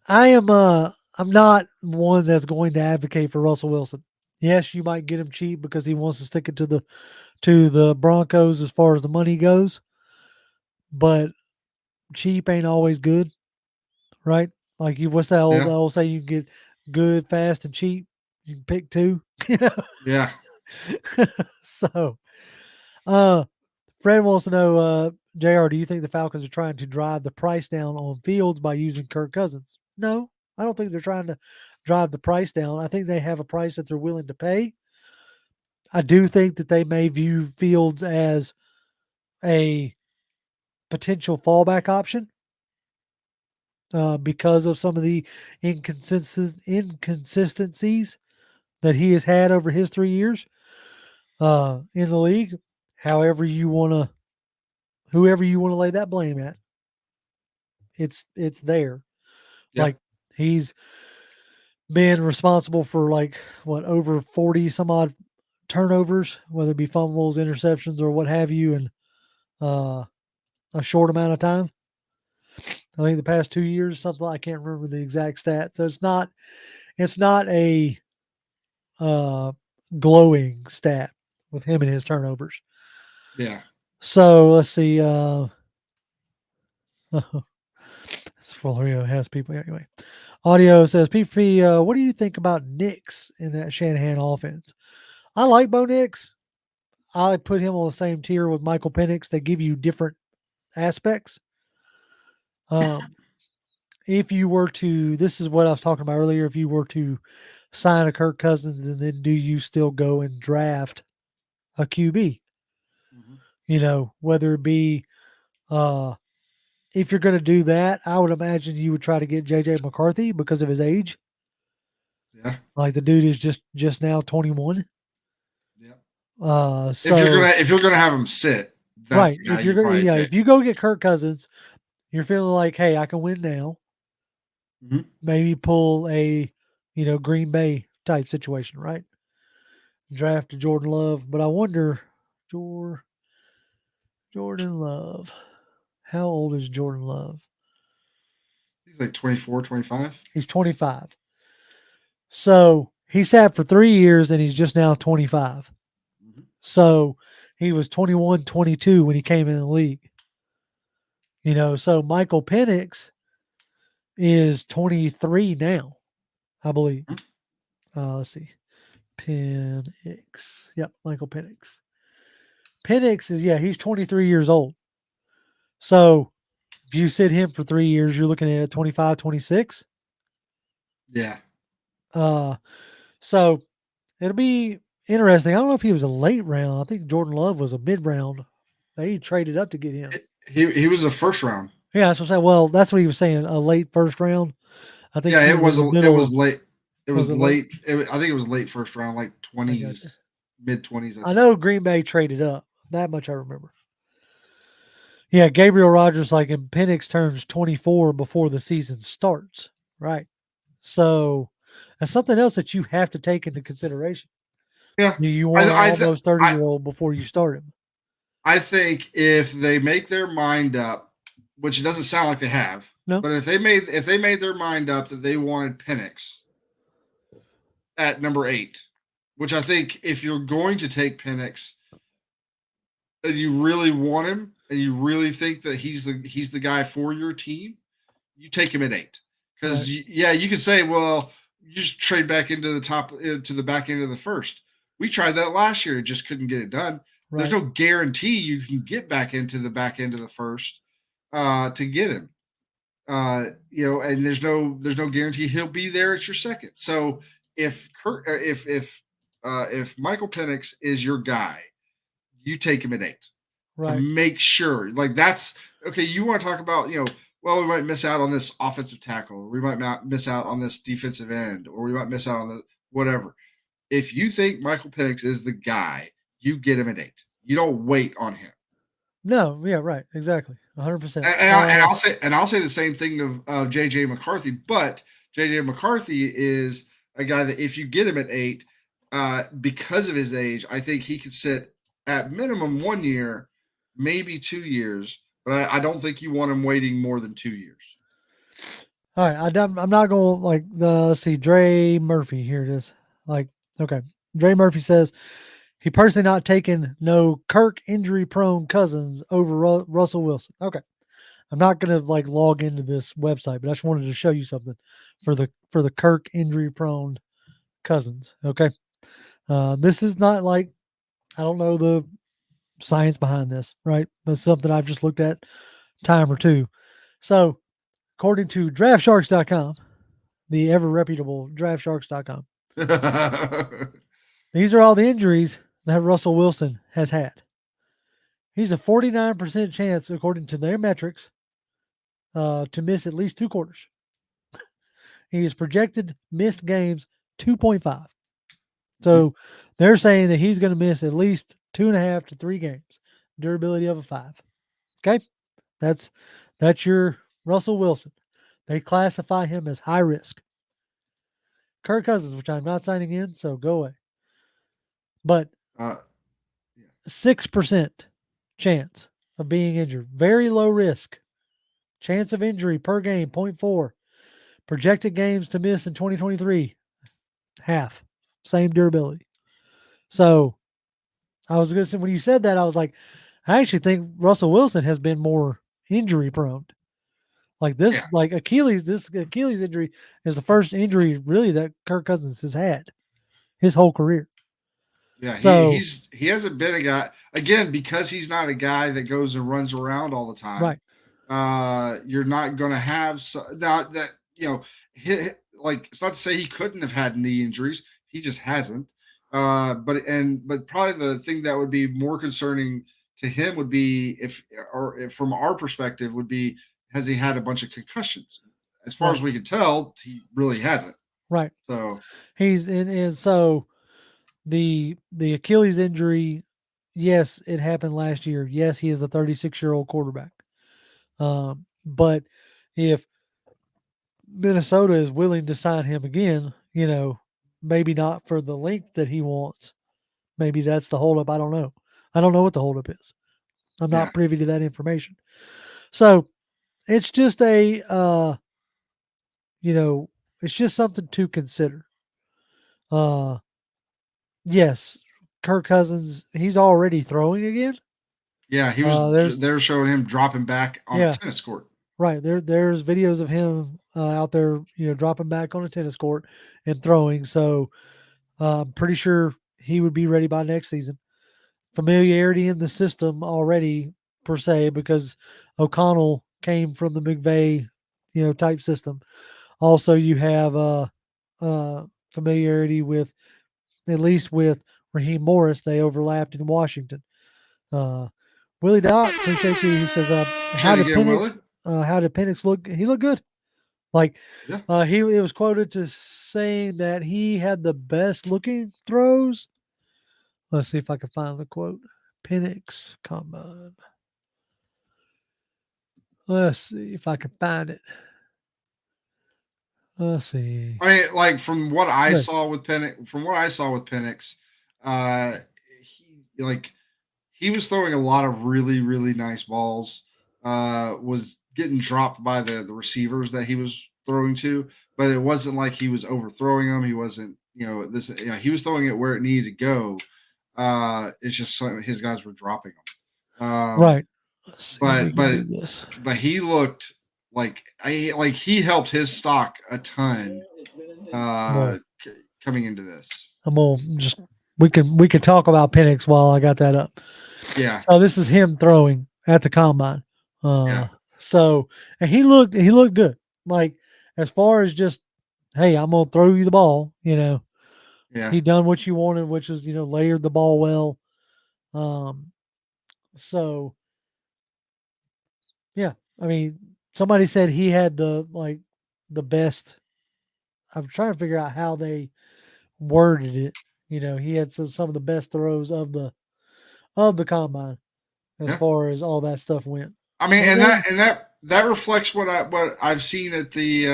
I'm not one that's going to advocate for Russell Wilson. Yes, you might get him cheap because he wants to stick it to the Broncos as far as the money goes, but cheap ain't always good, right? Like what's that Yeah. old say you can get good, fast, and cheap. You can pick two, Yeah. So Fred wants to know, JR, do you think the Falcons are trying to drive the price down on Fields by using Kirk Cousins? No, I don't think they're trying to drive the price down. I think they have a price that they're willing to pay. I do think that they may view Fields as a potential fallback option because of some of the inconsistencies that he has had over his 3 years in the league. However you want to, whoever you want to lay that blame at, it's there. Yep. Like he's been responsible for over 40 some odd turnovers, whether it be fumbles, interceptions, or what have you, in a short amount of time. I think the past 2 years, something, I can't remember the exact stat. So it's not a glowing stat with him and his turnovers. Yeah. So let's see. Florio has people anyway. Audio says, PFP, what do you think about Nix in that Shanahan offense? I like Bo Nix. I put him on the same tier with Michael Penix. They give you different aspects. If you were to, this is what I was talking about earlier, if you were to sign a Kirk Cousins, and then do you still go and draft a QB? Mhm. Whether it be, if you're going to do that, I would imagine you would try to get JJ McCarthy because of his age. Yeah. Like the dude is just now 21. Yeah. So if you're gonna have him sit, that's right. the guy If you're you going to, probably yeah, pick. if you go get Kirk Cousins, you're feeling like, hey, I can win now. Mhm. Maybe pull a, Green Bay type situation, right? Draft Jordan Love, but I wonder, Jordan Love, how old is Jordan Love? He's like 24, 25. He's 25. So he sat for 3 years and he's just now 25. Mhm. So he was 21, 22 when he came in the league. So Michael Penix is 23 now, I believe. Let's see. Penix. Yep, Michael Penix. Penix is, he's 23 years old. So if you sit him for 3 years, you're looking at 25, 26. Yeah. So it'll be interesting. I don't know if he was a late round. I think Jordan Love was a mid round They traded up to get him. He was a first round. Yeah, that's what I'm saying. Well, that's what he was saying. A late first round. I think Yeah, he it was the it middle was of, late. It was late? late. I think it was late first round, like I got you. 20s, mid-20s. I know Green Bay traded up. That much I remember. Yeah, Gabriel Rogers, like, and Penix turns 24 before the season starts. Right. So that's something else that you have to take into consideration. Yeah, Do you want an I almost 30-year-old before you start him? I think if they make their mind up, which it doesn't sound like they have, No. but if they made their mind up that they wanted Penix at number 8, which I think if you're going to take Penix and you really want him and you really think that he's the guy for your team, you take him at 8. Because Right. you could say, well, you just trade back into the top to the back end of the first. We tried that last year, just couldn't get it done. Right. There's no guarantee you can get back into the back end of the first to get him. And there's no guarantee he'll be there at your second. So if Michael Penix is your guy, you take him at 8 to Right. make sure. Like that's okay. You want to talk about well, we might miss out on this offensive tackle, or we might not miss out on this defensive end, or we might miss out on the whatever. If you think Michael Penix is the guy, you get him at 8. You don't wait on him. No, yeah, right, exactly, 100%. And I'll say the same thing of JJ McCarthy, but JJ McCarthy is a guy that if you get him at 8, because of his age, I think he could sit at minimum 1 year, maybe 2 years, but I don't think you want him waiting more than 2 years. All right, I'm not going like let's see, Dre Murphy. Here it is. Like, okay, Dre Murphy says he personally not taking no Kirk injury prone Cousins over Russell Wilson. Okay, I'm not gonna like log into this website, but I just wanted to show you something for the Kirk injury prone Cousins. Okay, this is not like, I don't know the science behind this, right? But it's something I've just looked at time or two. So, according to draftsharks.com, the ever reputable draftsharks.com, these are all the injuries that Russell Wilson has had. He's a 49% chance, according to their metrics, to miss at least 2 quarters. He is projected missed games 2.5. So they're saying that he's going to miss at least 2.5 to 3 games. Durability of a 5. Okay, that's your Russell Wilson. They classify him as high risk. Kirk Cousins, which I'm not signing in, so go away. But 6% chance of being injured. Very low risk. Chance of injury per game, 0.4. Projected games to miss in 2023, half. Same durability. So I was going to say, when you said that, I was like, I actually think Russell Wilson has been more injury prone. Like this, like this Achilles injury is the first injury really that Kirk Cousins has had his whole career. Yeah, so he hasn't been a guy, again, because he's not a guy that goes and runs around all the time. Right. You're not going to have now that like, it's not to say he couldn't have had knee injuries. He just hasn't. But probably the thing that would be more concerning to him would be if from our perspective would be, has he had a bunch of concussions? As far as we can tell, he really hasn't. Right. So he's in, and so the Achilles injury, yes, it happened last year. Yes, he is a 36-year-old quarterback. But if Minnesota is willing to sign him again, maybe not for the length that he wants. Maybe that's the holdup. I don't know. I don't know what the holdup is. I'm not privy to that information. So it's just it's just something to consider. Yes, Kirk Cousins, he's already throwing again. Yeah, he was. They're showing him dropping back on a tennis court. Right. There's videos of him out there, dropping back on a tennis court and throwing. So I'm pretty sure he would be ready by next season. Familiarity in the system already, per se, because O'Connell came from the McVay, type system. Also, you have familiarity with, at least with Raheem Morris. They overlapped in Washington. Willie Doc, appreciate you. He says, Say it again, Willie. how did Penix look? He looked good. Like, Yeah. he was quoted to saying that he had the best looking throws. Let's see if I can find the quote. Penix combine. Let's see if I can find it. Let's see. I mean, like from what I Good. saw with Penix, he was throwing a lot of really, really nice balls. Was getting dropped by the receivers that he was throwing to, but it wasn't like he was overthrowing them. He wasn't, he was throwing it where it needed to go. It's just his guys were dropping them. Right. Let's see if we But can do this. but he looked like he helped his stock a ton Right. coming into this. I'm gonna just we can talk about Penix while I got that up. Yeah. So this is him throwing at the combine. Yeah. So and he looked good. Like as far as just, hey, I'm gonna throw you the ball. Yeah. He done what you wanted, which is layered the ball well. So yeah, I mean, somebody said he had the best. I'm trying to figure out how they worded it. He had some of the best throws of the combine as Yeah. far as all that stuff went. I mean, And and then- that reflects what I've seen at the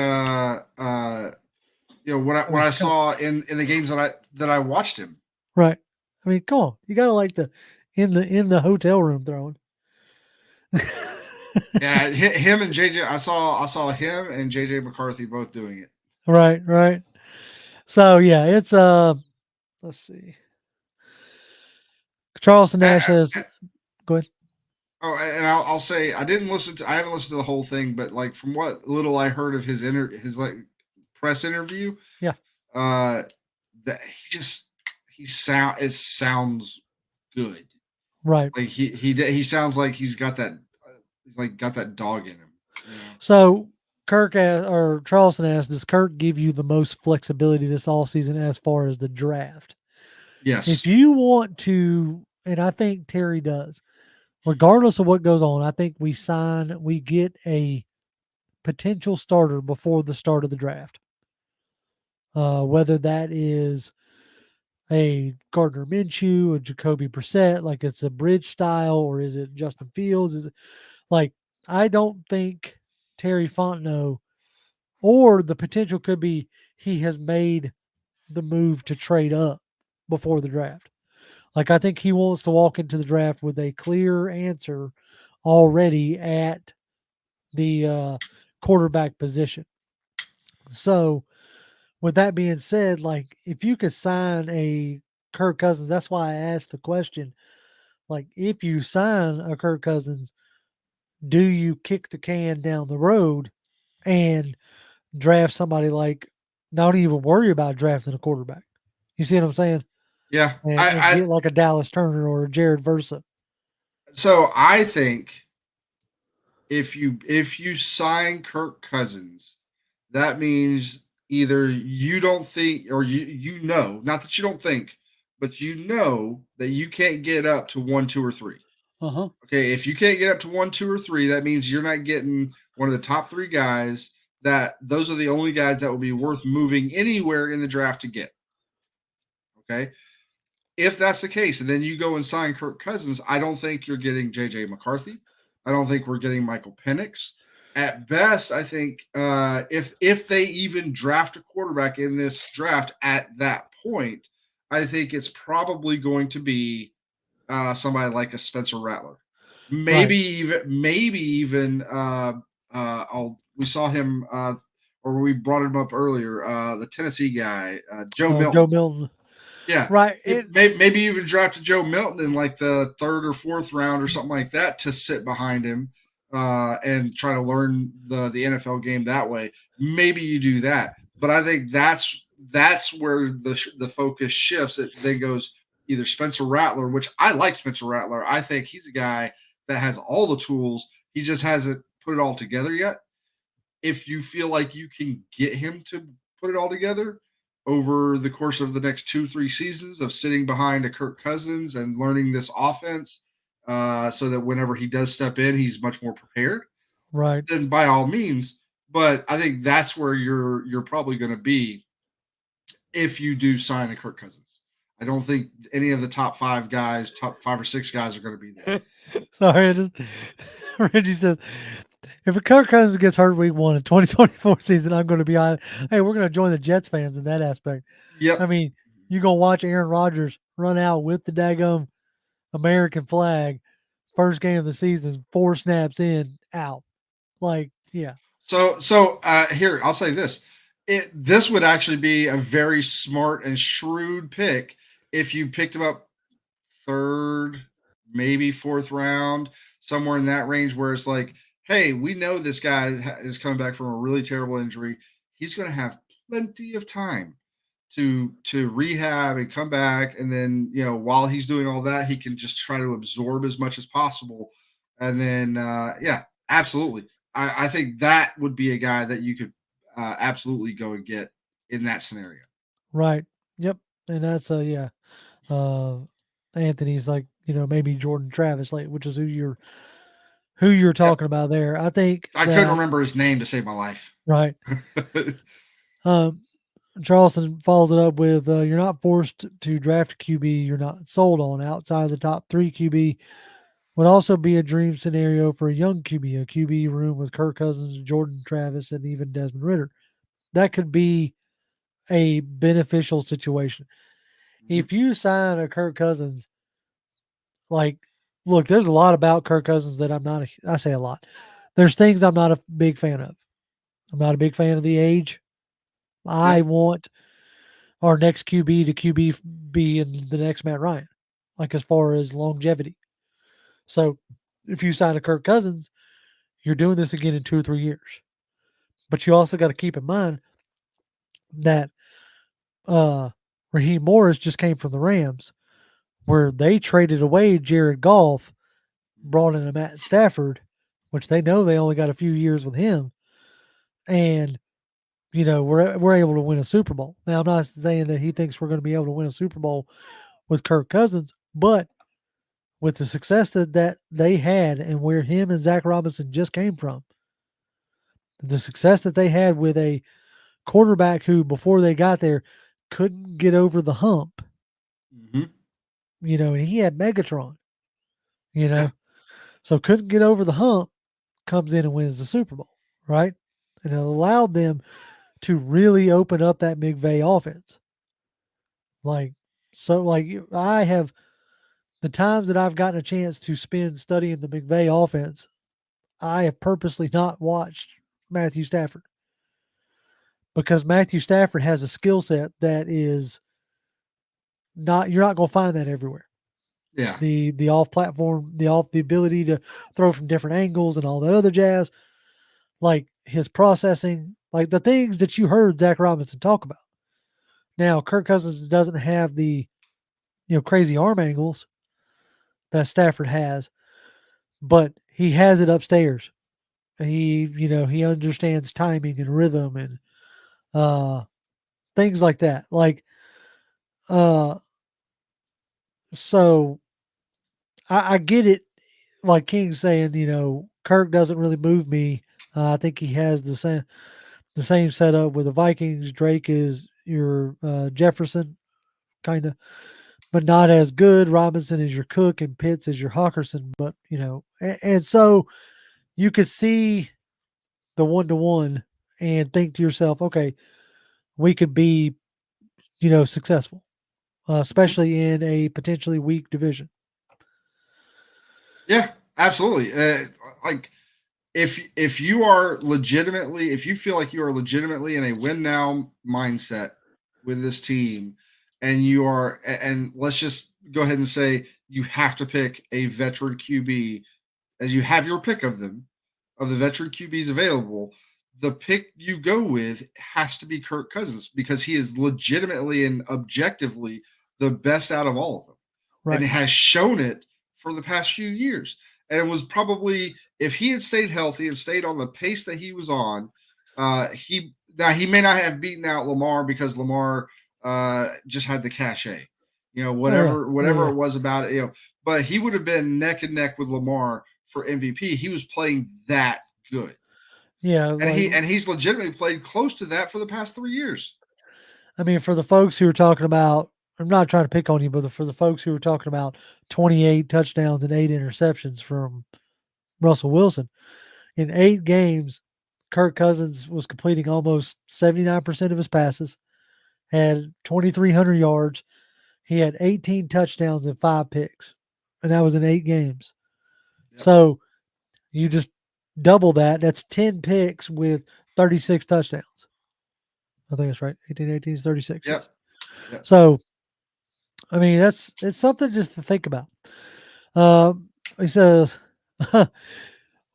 what I saw in the games that I watched him. Right. I mean, come on, you gotta like the in the hotel room throwing. Yeah, him and JJ. I saw him and JJ McCarthy both doing it. Right. So yeah, it's let's see. Charleston Nash says, go ahead. Oh, and I'll say I haven't listened to the whole thing, but like from what little I heard of his like press interview, Yeah. That it sounds good. Right. Like he sounds like he's got that dog in him. So or Charleston asked, does Kirk give you the most flexibility this offseason as far as the draft? Yes. If you want to, and I think Terry does, regardless of what goes on, I think we get a potential starter before the start of the draft. Whether that is a Gardner Minshew, a Jacoby Brissett, like it's a bridge style, or is it Justin Fields? Is it like, I don't think Terry Fontenot, or the potential could be he has made the move to trade up before the draft. Like, I think he wants to walk into the draft with a clear answer already at the quarterback position. So, with that being said, like, if you could sign a Kirk Cousins, that's why I asked the question. Like, if you sign a Kirk Cousins, do you kick the can down the road and draft somebody like, not even worry about drafting a quarterback? You see what I'm saying? Yeah. And get like a Dallas Turner or a Jared Versa. So I think if you sign Kirk Cousins, that means either you don't think, or not that you don't think, but that you can't get up to 1, 2, or 3. Uh-huh. Okay, if you can't get up to 1, 2, or 3, that means you're not getting one of the top 3 guys. Those are the only guys that will be worth moving anywhere in the draft to get. Okay. If that's the case, and then you go and sign Kirk Cousins, I don't think you're getting JJ McCarthy. I don't think we're getting Michael Penix. At best, I think if they even draft a quarterback in this draft at that point, I think it's probably going to be somebody like a Spencer Rattler. Maybe even we saw him or we brought him up earlier, the Tennessee guy, Joe Milton. Joe Milton. Yeah. Right. Maybe even draft Joe Milton in like the 3rd or 4th round or something like that to sit behind him and try to learn the NFL game that way. Maybe you do that. But I think that's where the focus shifts. It then goes either Spencer Rattler, which I like Spencer Rattler. I think he's a guy that has all the tools. He just hasn't put it all together yet. If you feel like you can get him to put it all together over the course of the next 2-3 seasons of sitting behind a Kirk Cousins and learning this offense, so that whenever he does step in, he's much more prepared. Right. Then by all means, but I think that's where you're probably going to be if you do sign a Kirk Cousins. I don't think any of the top 5 or 6 guys are going to be there. Sorry, I just Reggie says if a Kirk Cousins gets hurt week 1 in 2024 season, I'm going to be on. Hey, we're going to join the Jets fans in that aspect. I Yep. mean, you're going to watch Aaron Rodgers run out with the daggum American flag, first game of the season, 4 snaps in, out. Like, yeah. So here I'll say this: this would actually be a very smart and shrewd pick if you picked him up third, maybe fourth round, somewhere in that range, where it's like, hey, we know this guy is coming back from a really terrible injury. He's going to have plenty of time to rehab and come back, and then while he's doing all that, he can just try to absorb as much as possible, and then yeah, absolutely. I think that would be a guy that you could absolutely go and get in that scenario. Right. Yep. And that's yeah. Uh Anthony's like, maybe Jordan Travis, like, which is who you're Yep. talking about there. I think I couldn't that remember his name to save my life. right. Um Charleston follows it up with you're not forced to draft a QB you're not sold on. Outside of the top 3 QB would also be a dream scenario for a young QB, a QB room with Kirk Cousins, Jordan Travis, and even Desmond Ritter. That could be a beneficial situation. Mhm. If you sign a Kirk Cousins, like, look, there's a lot about Kirk Cousins that I say a lot. There's things I'm not a big fan of. I'm not a big fan of the age. I Yep. want our next QB to QB be in the next Matt Ryan, like as far as longevity. So if you sign a Kirk Cousins, you're doing this again in 2 or 3 years. But you also got to keep in mind that uh Raheem Morris just came from the Rams, where they traded away Jared Goff, brought in a Matt Stafford, which they know they only got a few years with him, and we're able to win a Super Bowl. Now I'm not saying that he thinks we're going to be able to win a Super Bowl with Kirk Cousins, but with the success that they had and where him and Zach Robinson just came from, the success that they had with a quarterback who before they got there couldn't get over the hump, Mhm. and he had Megatron, you Yeah. know, so couldn't get over the hump, comes in and wins the Super Bowl, right? And it allowed them to really open up that McVay offense. Like, so, like, I have the times that I've gotten a chance to spend studying the McVay offense, I have purposely not watched Matthew Stafford because Matthew Stafford has a skill set that is you're not going to find that everywhere. Yeah. The off platform, the ability to throw from different angles and all that other jazz, like his processing, like the things that you heard Zach Robinson talk about. Now, Kirk Cousins doesn't have the crazy arm angles that Stafford has, but he has it upstairs. He understands timing and rhythm and uh things like that. Like uh so I get it, like King's saying, Kirk doesn't really move me. I think he has the same setup with the Vikings. Drake is your Jefferson kind of, but not as good. Robinson is your Cook and Pitts is your Hawkerson. But and so you could see the 1-to-1 and think to yourself, okay, we could be successful, Mhm. especially in a potentially weak division. Yeah, absolutely. Like if you feel like you are legitimately in a win now mindset with this team, and let's just go ahead and say you have to pick a veteran QB as you have your pick of the veteran QBs available, the pick you go with has to be Kirk Cousins because he is legitimately and objectively the best out of all of them, and Right. it has shown it for the past few years. And it was probably if he had stayed healthy and stayed on the pace that he was on, he may not have beaten out Lamar because Lamar just had the cachet, Oh yeah. whatever Yeah. it was about it, but he would have been neck and neck with Lamar for MVP. He was playing that good. Yeah, And he's legitimately played close to that for the past 3 years. I mean, for the folks who are talking about, I'm not trying to pick on you, but for the folks who are talking about 28 touchdowns and 8 interceptions from Russell Wilson, in 8 games, Kirk Cousins was completing almost 79% of his passes, had 2,300 yards. He had 18 touchdowns and 5 picks, and that was in 8 games. Yep. So you just double that. That's 10 picks with 36 touchdowns. I think that's right. 18 is 36. Yep. Yes. So, I mean, it's something just to think about. He says, "What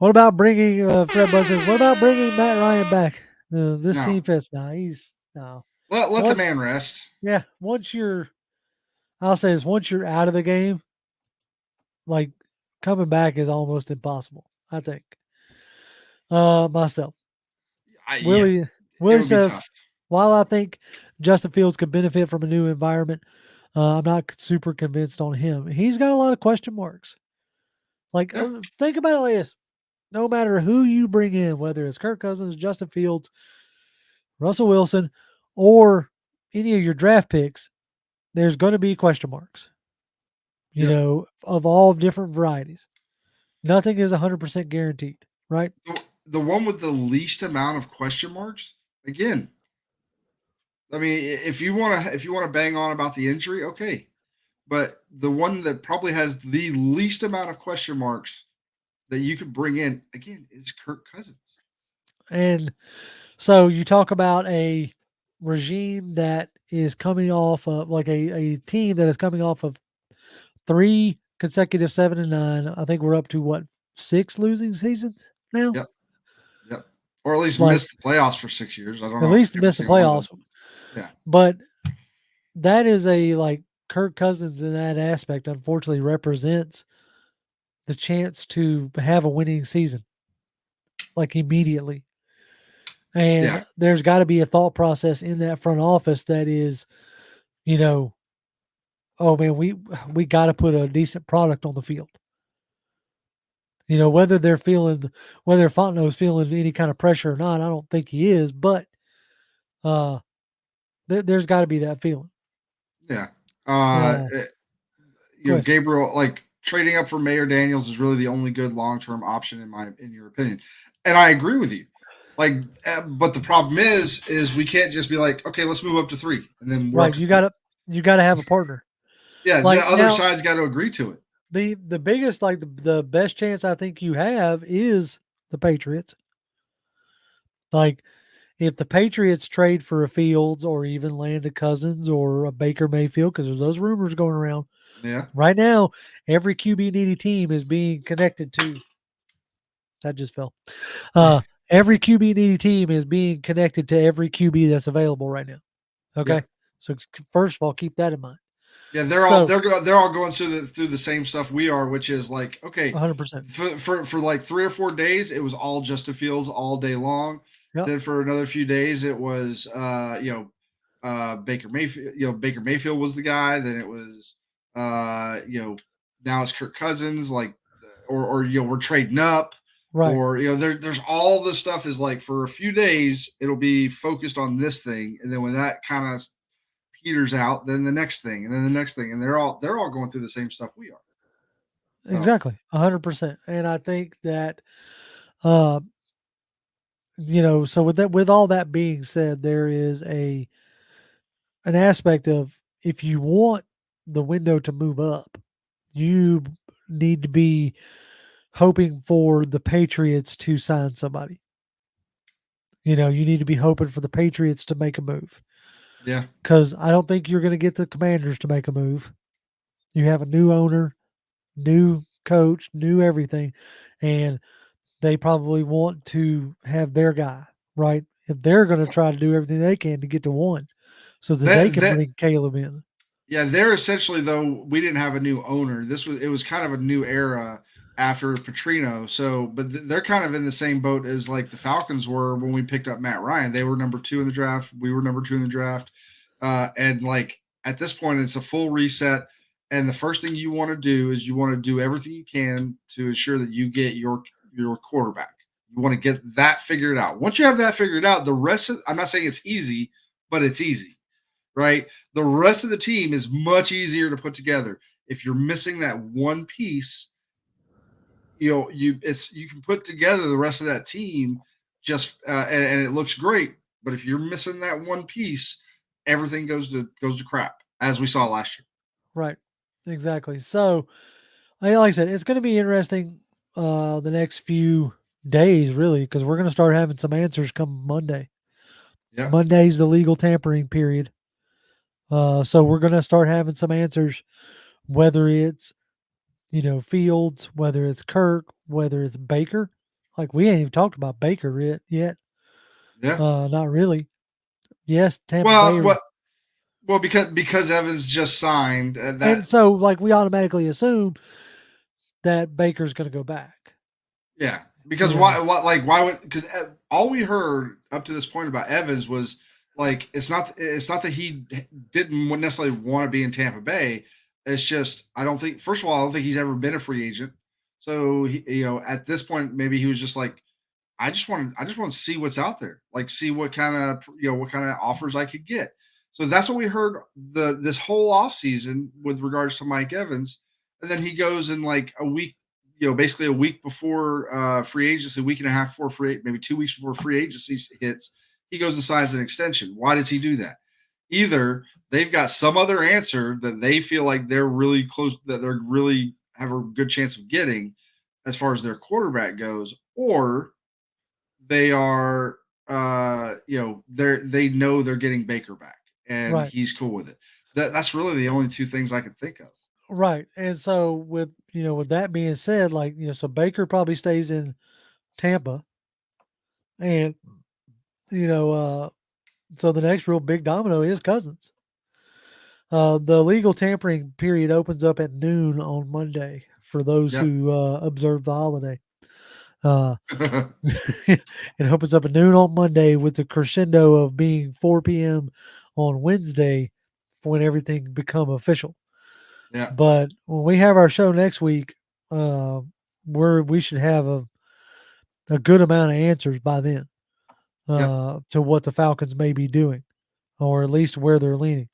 about bringing Fred Buzz says, what about bringing Matt Ryan back? This No. team fits now. He's no. Let the man rest. Yeah, once you're out of the game, like coming back is almost impossible. I think. Myself, Willie says, while I think Justin Fields could benefit from a new environment, I'm not super convinced on him. He's got a lot of question marks. Like, think about it like this. No matter who you bring in, whether it's Kirk Cousins, Justin Fields, Russell Wilson, or any of your draft picks, there's going to be question marks, you know, of all different varieties. Nothing is 100% guaranteed, right? The one with the least amount of question marks, again, I mean, if you want to bang on about the injury, okay. But the one that probably has the least amount of question marks that you could bring in, again, is Kirk Cousins. And so you talk about a regime that is coming off of like a team that is coming off of 3 consecutive 7-9. I think we're up to what, 6 losing seasons now? Yep. Or at least missed the playoffs for 6 years. I don't know. At least missed the playoffs. Yeah. But that is like Kirk Cousins in that aspect, unfortunately, represents the chance to have a winning season, like immediately. And there's got to be a thought process in that front office that is, you know, oh man, we got to put a decent product on the field. You know, whether Fontenot's feeling any kind of pressure or not, I don't think he is, but there's got to be that feeling. Yeah. Gabriel, like trading up for Mayor Daniels is really the only good long-term option in your opinion. And I agree with you. Like, but the problem is we can't just be like, okay, let's move up to 3 and then right. You got to have a partner. Yeah, like, the other side's got to agree to it. The biggest, like the best chance I think you have is the Patriots. Like, if the Patriots trade for a Fields or even land a Cousins or a Baker Mayfield, because there's those rumors going around. Yeah. Right now, every QB needy team is being connected to. That just fell. Every QB needy team is being connected to every QB that's available right now. Okay, yeah. So first of all, keep that in mind. Yeah, they're all going through the same stuff we are, which is like, okay, 100%. For like 3 or 4 days, it was all Justin Fields all day long. Yep. Then for another few days, it was Baker Mayfield. Baker Mayfield was the guy. Then it was now it's Kirk Cousins. Like, or we're trading up. Right. Or there's all this stuff is like for a few days it'll be focused on this thing, and then when that kind of peters out, then the next thing, and then the next thing, and they're all going through the same stuff we are. So. Exactly, 100%. And I think that, so with all that being said, there is an aspect of, if you want the window to move up, you need to be hoping for the Patriots to sign somebody. You need to be hoping for the Patriots to make a move. Yeah. Because I don't think you're going to get the Commanders to make a move. You have a new owner, new coach, new everything, and they probably want to have their guy, right? If they're going to try to do everything they can to get to 1 so that they can bring Caleb in. Yeah, they're essentially, though, we didn't have a new owner. It was kind of a new era after Petrino. So, but they're kind of in the same boat as like the Falcons were when we picked up Matt Ryan. They were number 2 in the draft. We were number 2 in the draft. And like at this point, it's a full reset. And the first thing you want to do is you want to do everything you can to ensure that you get your quarterback. You want to get that figured out. Once you have that figured out, the rest of, I'm not saying it's easy, but it's easy, right? The rest of the team is much easier to put together. If you're missing that one piece, you can put together the rest of that team just and it looks great. But if you're missing that one piece, everything goes to crap, as we saw last year. Right. Exactly. So, like I said, it's going to be interesting the next few days, really, because we're going to start having some answers come Monday. Yeah. Monday's the legal tampering period. So we're going to start having some answers, whether it's, Fields, whether it's Kirk, whether it's Baker. Like, we ain't even talked about Baker yet. Yeah. Not really. Yes, Tampa Bay. Well, because Evans just signed that, and so like we automatically assume that Baker's going to go back. Yeah, because why would, because all we heard up to this point about Evans was like it's not that he didn't necessarily want to be in Tampa Bay. It's just I don't think, first of all, I don't think he's ever been a free agent. So at this point maybe he was just like, I just want to see what's out there, like see what kind of offers I could get. So that's what we heard this whole offseason with regards to Mike Evans. And then he goes in like a week, basically a week before free agency, a week and a half before maybe 2 weeks before free agency hits, he goes and signs an extension. Why does he do that? Either they've got some other answer that they feel like they're really close, that they're really have a good chance of getting as far as their quarterback goes, or they are, they know they're getting Baker back and he's cool with it. That's really the only two things I can think of. Right. And so with that being said, like, so Baker probably stays in Tampa and, so the next real big domino is Cousins. The legal tampering period opens up at noon on Monday for those who observe the holiday. It opens up at noon on Monday with the crescendo of being 4 p.m. on Wednesday for when everything become official. Yeah. But when we have our show next week, we should have a good amount of answers by then to what the Falcons may be doing, or at least where they're leaning.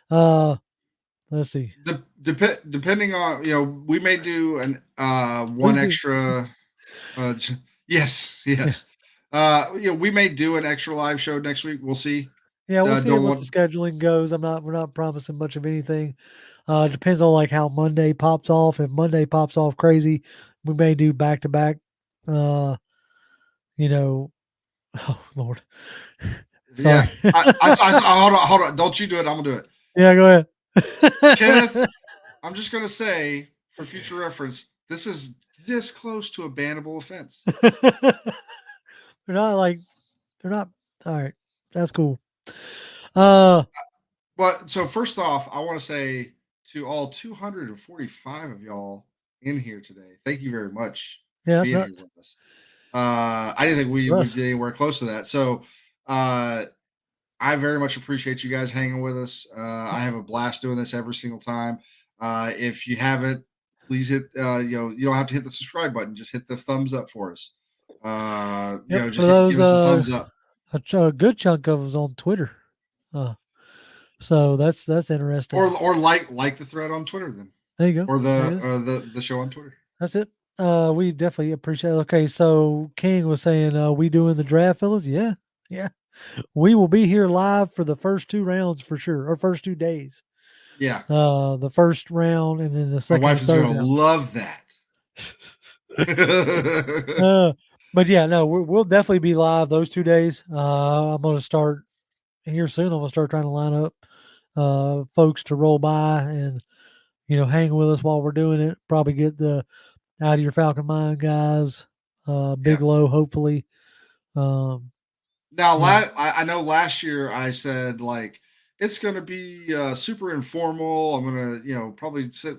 Let's see. Depending on, we may do an one extra. Yes. We may do an extra live show next week. We'll see. Yeah, we'll see what the scheduling goes. We're not promising much of anything. Depends on like how Monday pops off. If Monday pops off crazy, we may do back to back. Oh Lord. Sorry. Yeah. Hold on. Don't you do it. I'm gonna do it. Yeah, go ahead. Kenneth, I'm just gonna say for future reference, this is this close to a bannable offense. They're not all right. That's cool. But so first off, I want to say to all 245 of y'all in here today, thank you very much for being here with us. I didn't think we would get anywhere close to that. So I very much appreciate you guys hanging with us. I have a blast doing this every single time. If you haven't, please hit, you don't have to hit the subscribe button. Just hit the thumbs up for us. Just give us a thumbs up. A good chunk of us on Twitter. So that's interesting. Or like the thread on Twitter then. There you go. Or the show on Twitter. That's it. We definitely appreciate it. Okay, so King was saying, we doing the draft, fellas? Yeah. We will be here live for the first 2 rounds for sure, or first 2 days. Yeah. The first round and then the second. My wife is going to love that. But yeah, no, we'll definitely be live those 2 days. I'm going to start here soon. I'm going to start trying to line up folks to roll by and, hang with us while we're doing it. Probably get the Out of Your Falcon Mind guys, Big Low, hopefully. Now, I know last year I said, like, it's going to be super informal. I'm going to, probably sit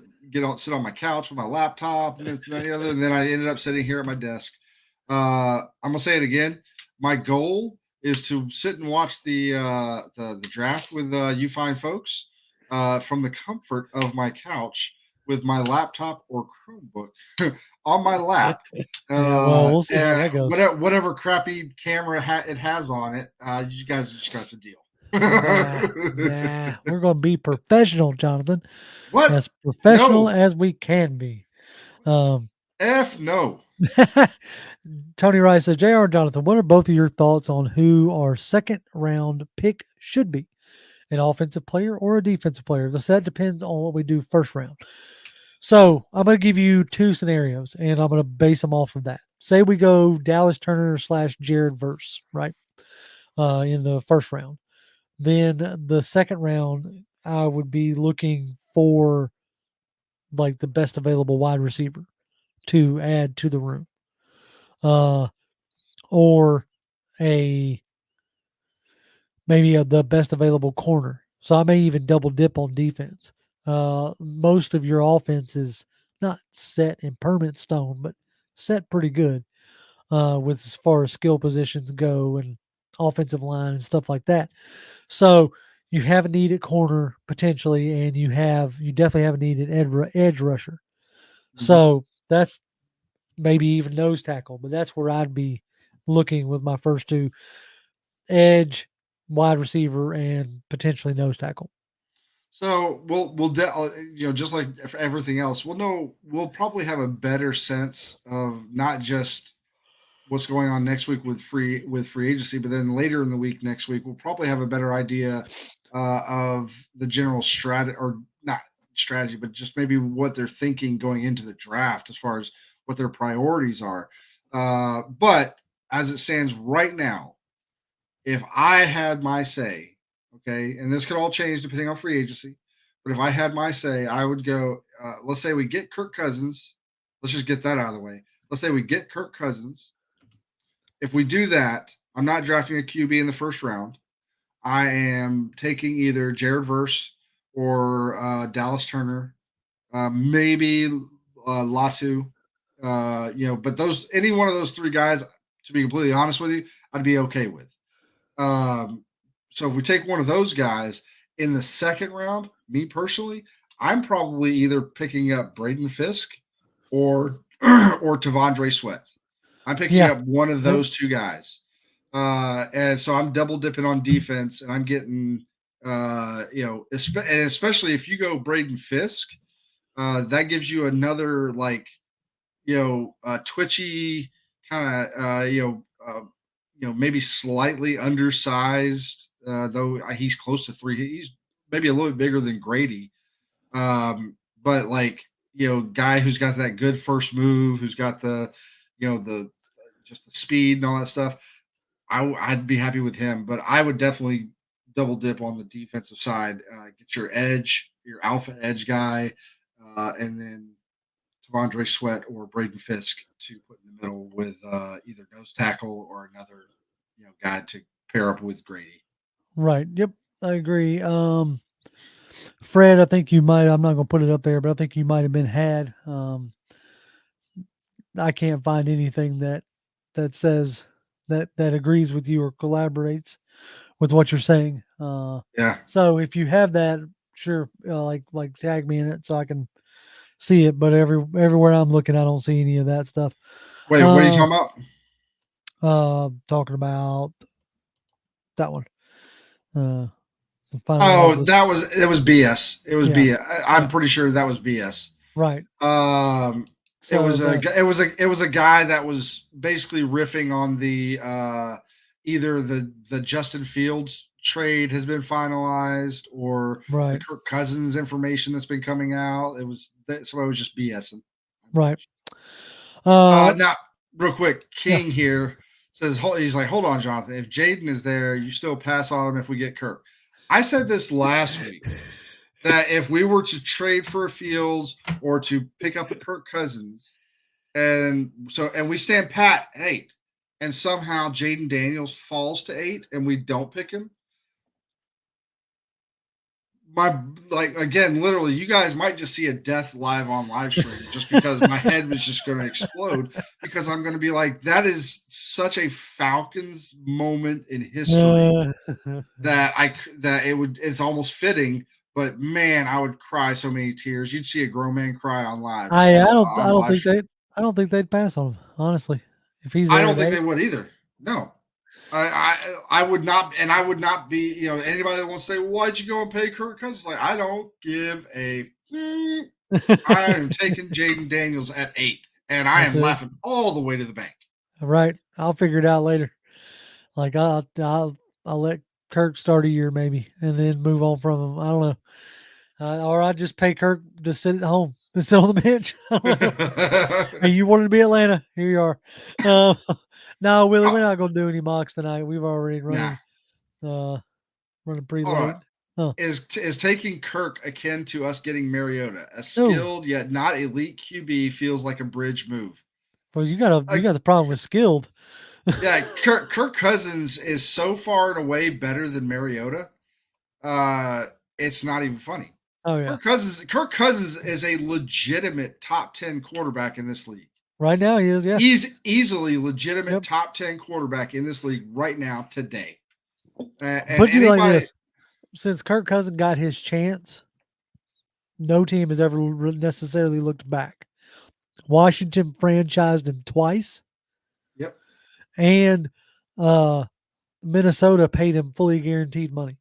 on my couch with my laptop and then I ended up sitting here at my desk. I'm going to say it again. My goal is to sit and watch the draft with you fine folks. from the comfort of my couch with my laptop or Chromebook on my lap. Well, we'll see how that goes. Whatever crappy camera it has on it, you guys just got to deal. Nah, we're going to be professional, Jonathan. What? As professional No. as we can be. No. Tony Rice says, JR and Jonathan, what are both of your thoughts on who our second round pick should be? An offensive player or a defensive player? That depends on what we do first round. So I'm going to give you two scenarios, and I'm going to base them off of that. Say we go Dallas Turner / Jared Verse, right, in the first round. Then the second round, I would be looking for like the best available wide receiver to add to the room, or maybe the best available corner. So I may even double dip on defense. Most of your offense is not set in permanent stone, but set pretty good with as far as skill positions go and offensive line and stuff like that. So you have a need at corner potentially, and you definitely have a need at edge rusher. Mm-hmm. So that's maybe even nose tackle, but that's where I'd be looking with my first two: edge, wide receiver, and potentially nose tackle. So we'll just like for everything else, we'll probably have a better sense of not just what's going on next week with free agency, but then later in the week next week we'll probably have a better idea of the general strategy, or not strategy, but just maybe what they're thinking going into the draft as far as what their priorities are. But as it stands right now, if I had my say, okay, and this could all change depending on free agency, but if I had my say, I would go. Let's say we get Kirk Cousins. Let's just get that out of the way. Let's say we get Kirk Cousins. If we do that, I'm not drafting a QB in the first round. I am taking either Jared Verse or Dallas Turner, maybe Latu. But any one of those three guys, to be completely honest with you, I'd be okay with. So if we take one of those guys in the second round, me personally, I'm probably either picking up Braden Fisk or Tavondre Sweat. I'm picking up one of those two guys. And so I'm double dipping on defense, and I'm getting, and especially if you go Braden Fisk, that gives you another twitchy kind of, maybe slightly undersized, though he's close to 3. He's maybe a little bit bigger than Grady. But guy who's got that good first move, who's got the just the speed and all that stuff. I'd be happy with him, but I would definitely double dip on the defensive side. Get your alpha edge guy, and then Tavondre Sweat or Braden Fisk to put in the middle with either nose tackle or another guy to pair up with Grady. Right. Yep. I agree. Fred, I think you might. I'm not going to put it up there, but I think you might have been had. I can't find anything that says that agrees with you or collaborates with what you're saying. Yeah. So if you have that, sure, like tag me in it so I can see it. But everywhere I'm looking, I don't see any of that stuff. Wait, what are you talking about? Talking about that one. It was BS. It was BS. I'm pretty sure that was BS. Right. It was a guy that was basically riffing on the either the Justin Fields trade has been finalized or the Kirk Cousins information that's been coming out. Somebody was just BSing. Right. Now, real quick, King here says he's like, hold on, Jonathan. If Jaden is there, you still pass on him if we get Kirk. I said this last week that if we were to trade for a Fields or to pick up a Kirk Cousins, and we stand pat at 8, and somehow Jaden Daniels falls to 8 and we don't pick him, literally, you guys might just see a death live on live stream just because my head was just going to explode, because I'm going to be like, that is such a Falcons moment in history that it's almost fitting. But man, I would cry so many tears. You'd see a grown man cry on live. I On don't live think stream. I don't think they'd pass on him, honestly. If he's I there don't think today. they would either. No. I would not, and I would not be, anybody that wants to say, well, why'd you go and pay Kirk Cousins? Like, I don't give a I am taking Jaden Daniels at 8, and I That's am it. laughing all the way to the bank. Right. I'll figure it out later. Like I'll let Kirk start a year maybe and then move on from him. I don't know. Or I just pay Kirk to sit at home and sit on the bench. I don't know. Hey, you wanted to be Atlanta. Here you are. No, Willie, we're not going to do any mocks tonight. We've already running pretty Hold late. on. Huh. Is taking Kirk akin to us getting Mariota? A skilled yet not elite QB feels like a bridge move. Well, you got the problem with skilled. Yeah, Kirk Cousins is so far and away better than Mariota. It's not even funny. Oh yeah. Kirk Cousins is a legitimate top 10 quarterback in this league. Right now he is, yeah. He's easily legitimate top 10 quarterback in this league right now today. But you like this, since Kirk Cousins got his chance, no team has ever necessarily looked back. Washington franchised him twice. Yep. And Minnesota paid him fully guaranteed money.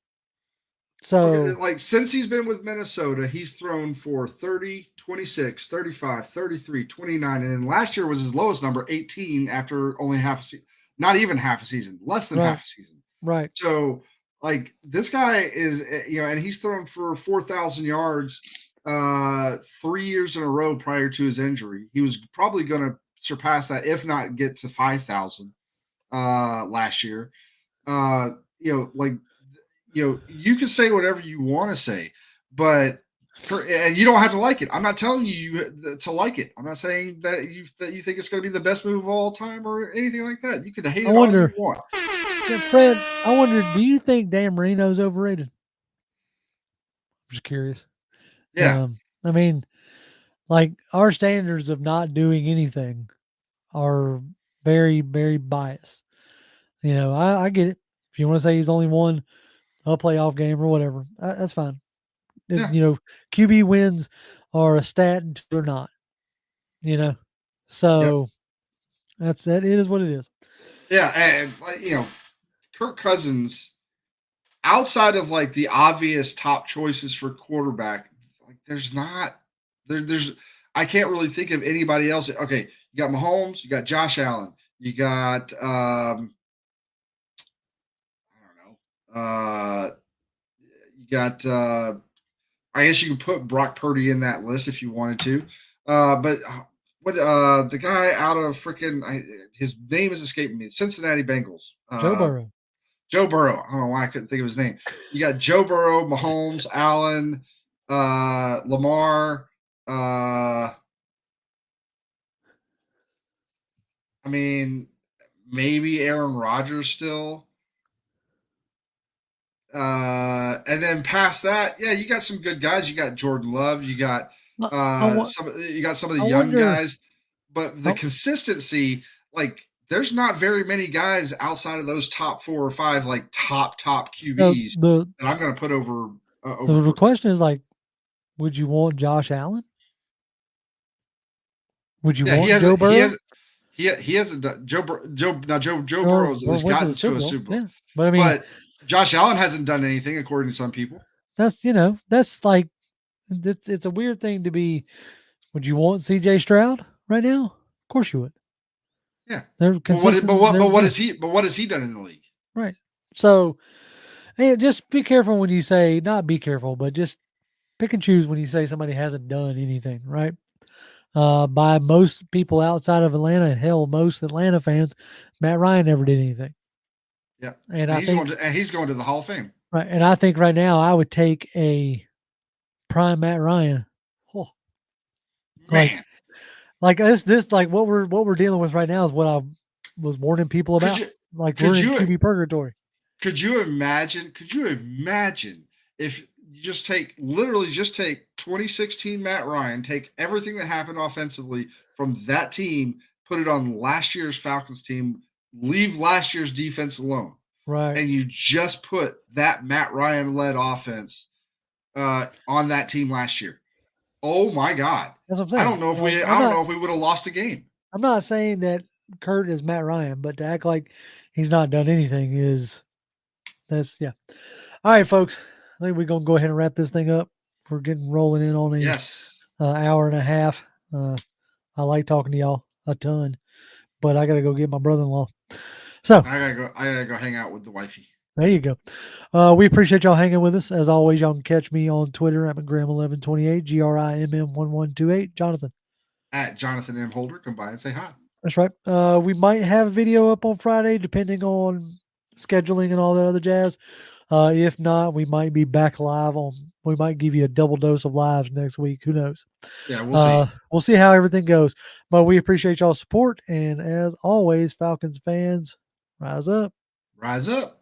So, since he's been with Minnesota, he's thrown for 30, 26, 35, 33, 29. And then last year was his lowest number, 18, after only half a season. Not even half a season, less than half a season. Right. So, this guy is, and he's thrown for 4,000 yards 3 years in a row prior to his injury. He was probably going to surpass that, if not get to 5,000 last year. You can say whatever you want to say, and you don't have to like it. I'm not telling you to like it. I'm not saying that you think it's going to be the best move of all time or anything like that. You could hate it all you want. Fred, I wonder, do you think Dan Marino's overrated? I'm just curious. Yeah. I mean, our standards of not doing anything are very, very biased. I get it. If you want to say he's only won a playoff game or whatever, that's fine. Yeah. QB wins are a stat until they're not. So that it is what it is. Yeah, and Kirk Cousins, outside of the obvious top choices for quarterback, there's I can't really think of anybody else. Okay, you got Mahomes, you got Josh Allen, you got you got I guess you can put Brock Purdy in that list if you wanted to. But what the guy out of his name is escaping me. Cincinnati Bengals. Joe Burrow. Joe Burrow. I don't know why I couldn't think of his name. You got Joe Burrow, Mahomes, Allen, Lamar. I mean, maybe Aaron Rodgers still. And then past that, yeah, you got some good guys. You got Jordan Love. You got some of the young guys. But the consistency, there's not very many guys outside of those top 4 or 5, top QBs that I'm going to put over. The question is, would you want Josh Allen? Would you want Joe Burrow? He hasn't done Joe Burrow has gotten to a Super Bowl. Yeah. But Josh Allen hasn't done anything, according to some people. That's it's a weird thing to be. Would you want CJ Stroud right now? Of course you would. Yeah. But what has he done in the league? Right. So, hey, just be careful when you say, not be careful, but just pick and choose when you say somebody hasn't done anything, right? By most people outside of Atlanta, and hell, most Atlanta fans, Matt Ryan never did anything. Yeah. And he's going to the Hall of Fame. Right. And I think right now I would take a prime Matt Ryan. Oh. Man. This what we're dealing with right now is what I was warning people about. We're in QB purgatory. Could you imagine if you just take 2016 Matt Ryan, take everything that happened offensively from that team, put it on last year's Falcons team, leave last year's defense alone. Right. And you just put that Matt Ryan led offense on that team last year. Oh my God! That's what I'm saying. I don't know if we would have lost a game. I'm not saying that Kurt is Matt Ryan, but to act like he's not done anything yeah. All right, folks. I think we're gonna go ahead and wrap this thing up. We're getting rolling in on hour and a half. I like talking to y'all a ton, but I gotta go get my brother-in-law. So I gotta go hang out with the wifey. There you go. We appreciate y'all hanging with us. As always, y'all can catch me on Twitter at McGrimm1128, GRIMM1128. Jonathan. At Jonathan M. Holder. Come by and say hi. That's right. We might have a video up on Friday, depending on scheduling and all that other jazz. If not, we might be back live we might give you a double dose of lives next week. Who knows? Yeah, we'll see. We'll see how everything goes. But we appreciate y'all's support. And as always, Falcons fans, rise up. Rise up.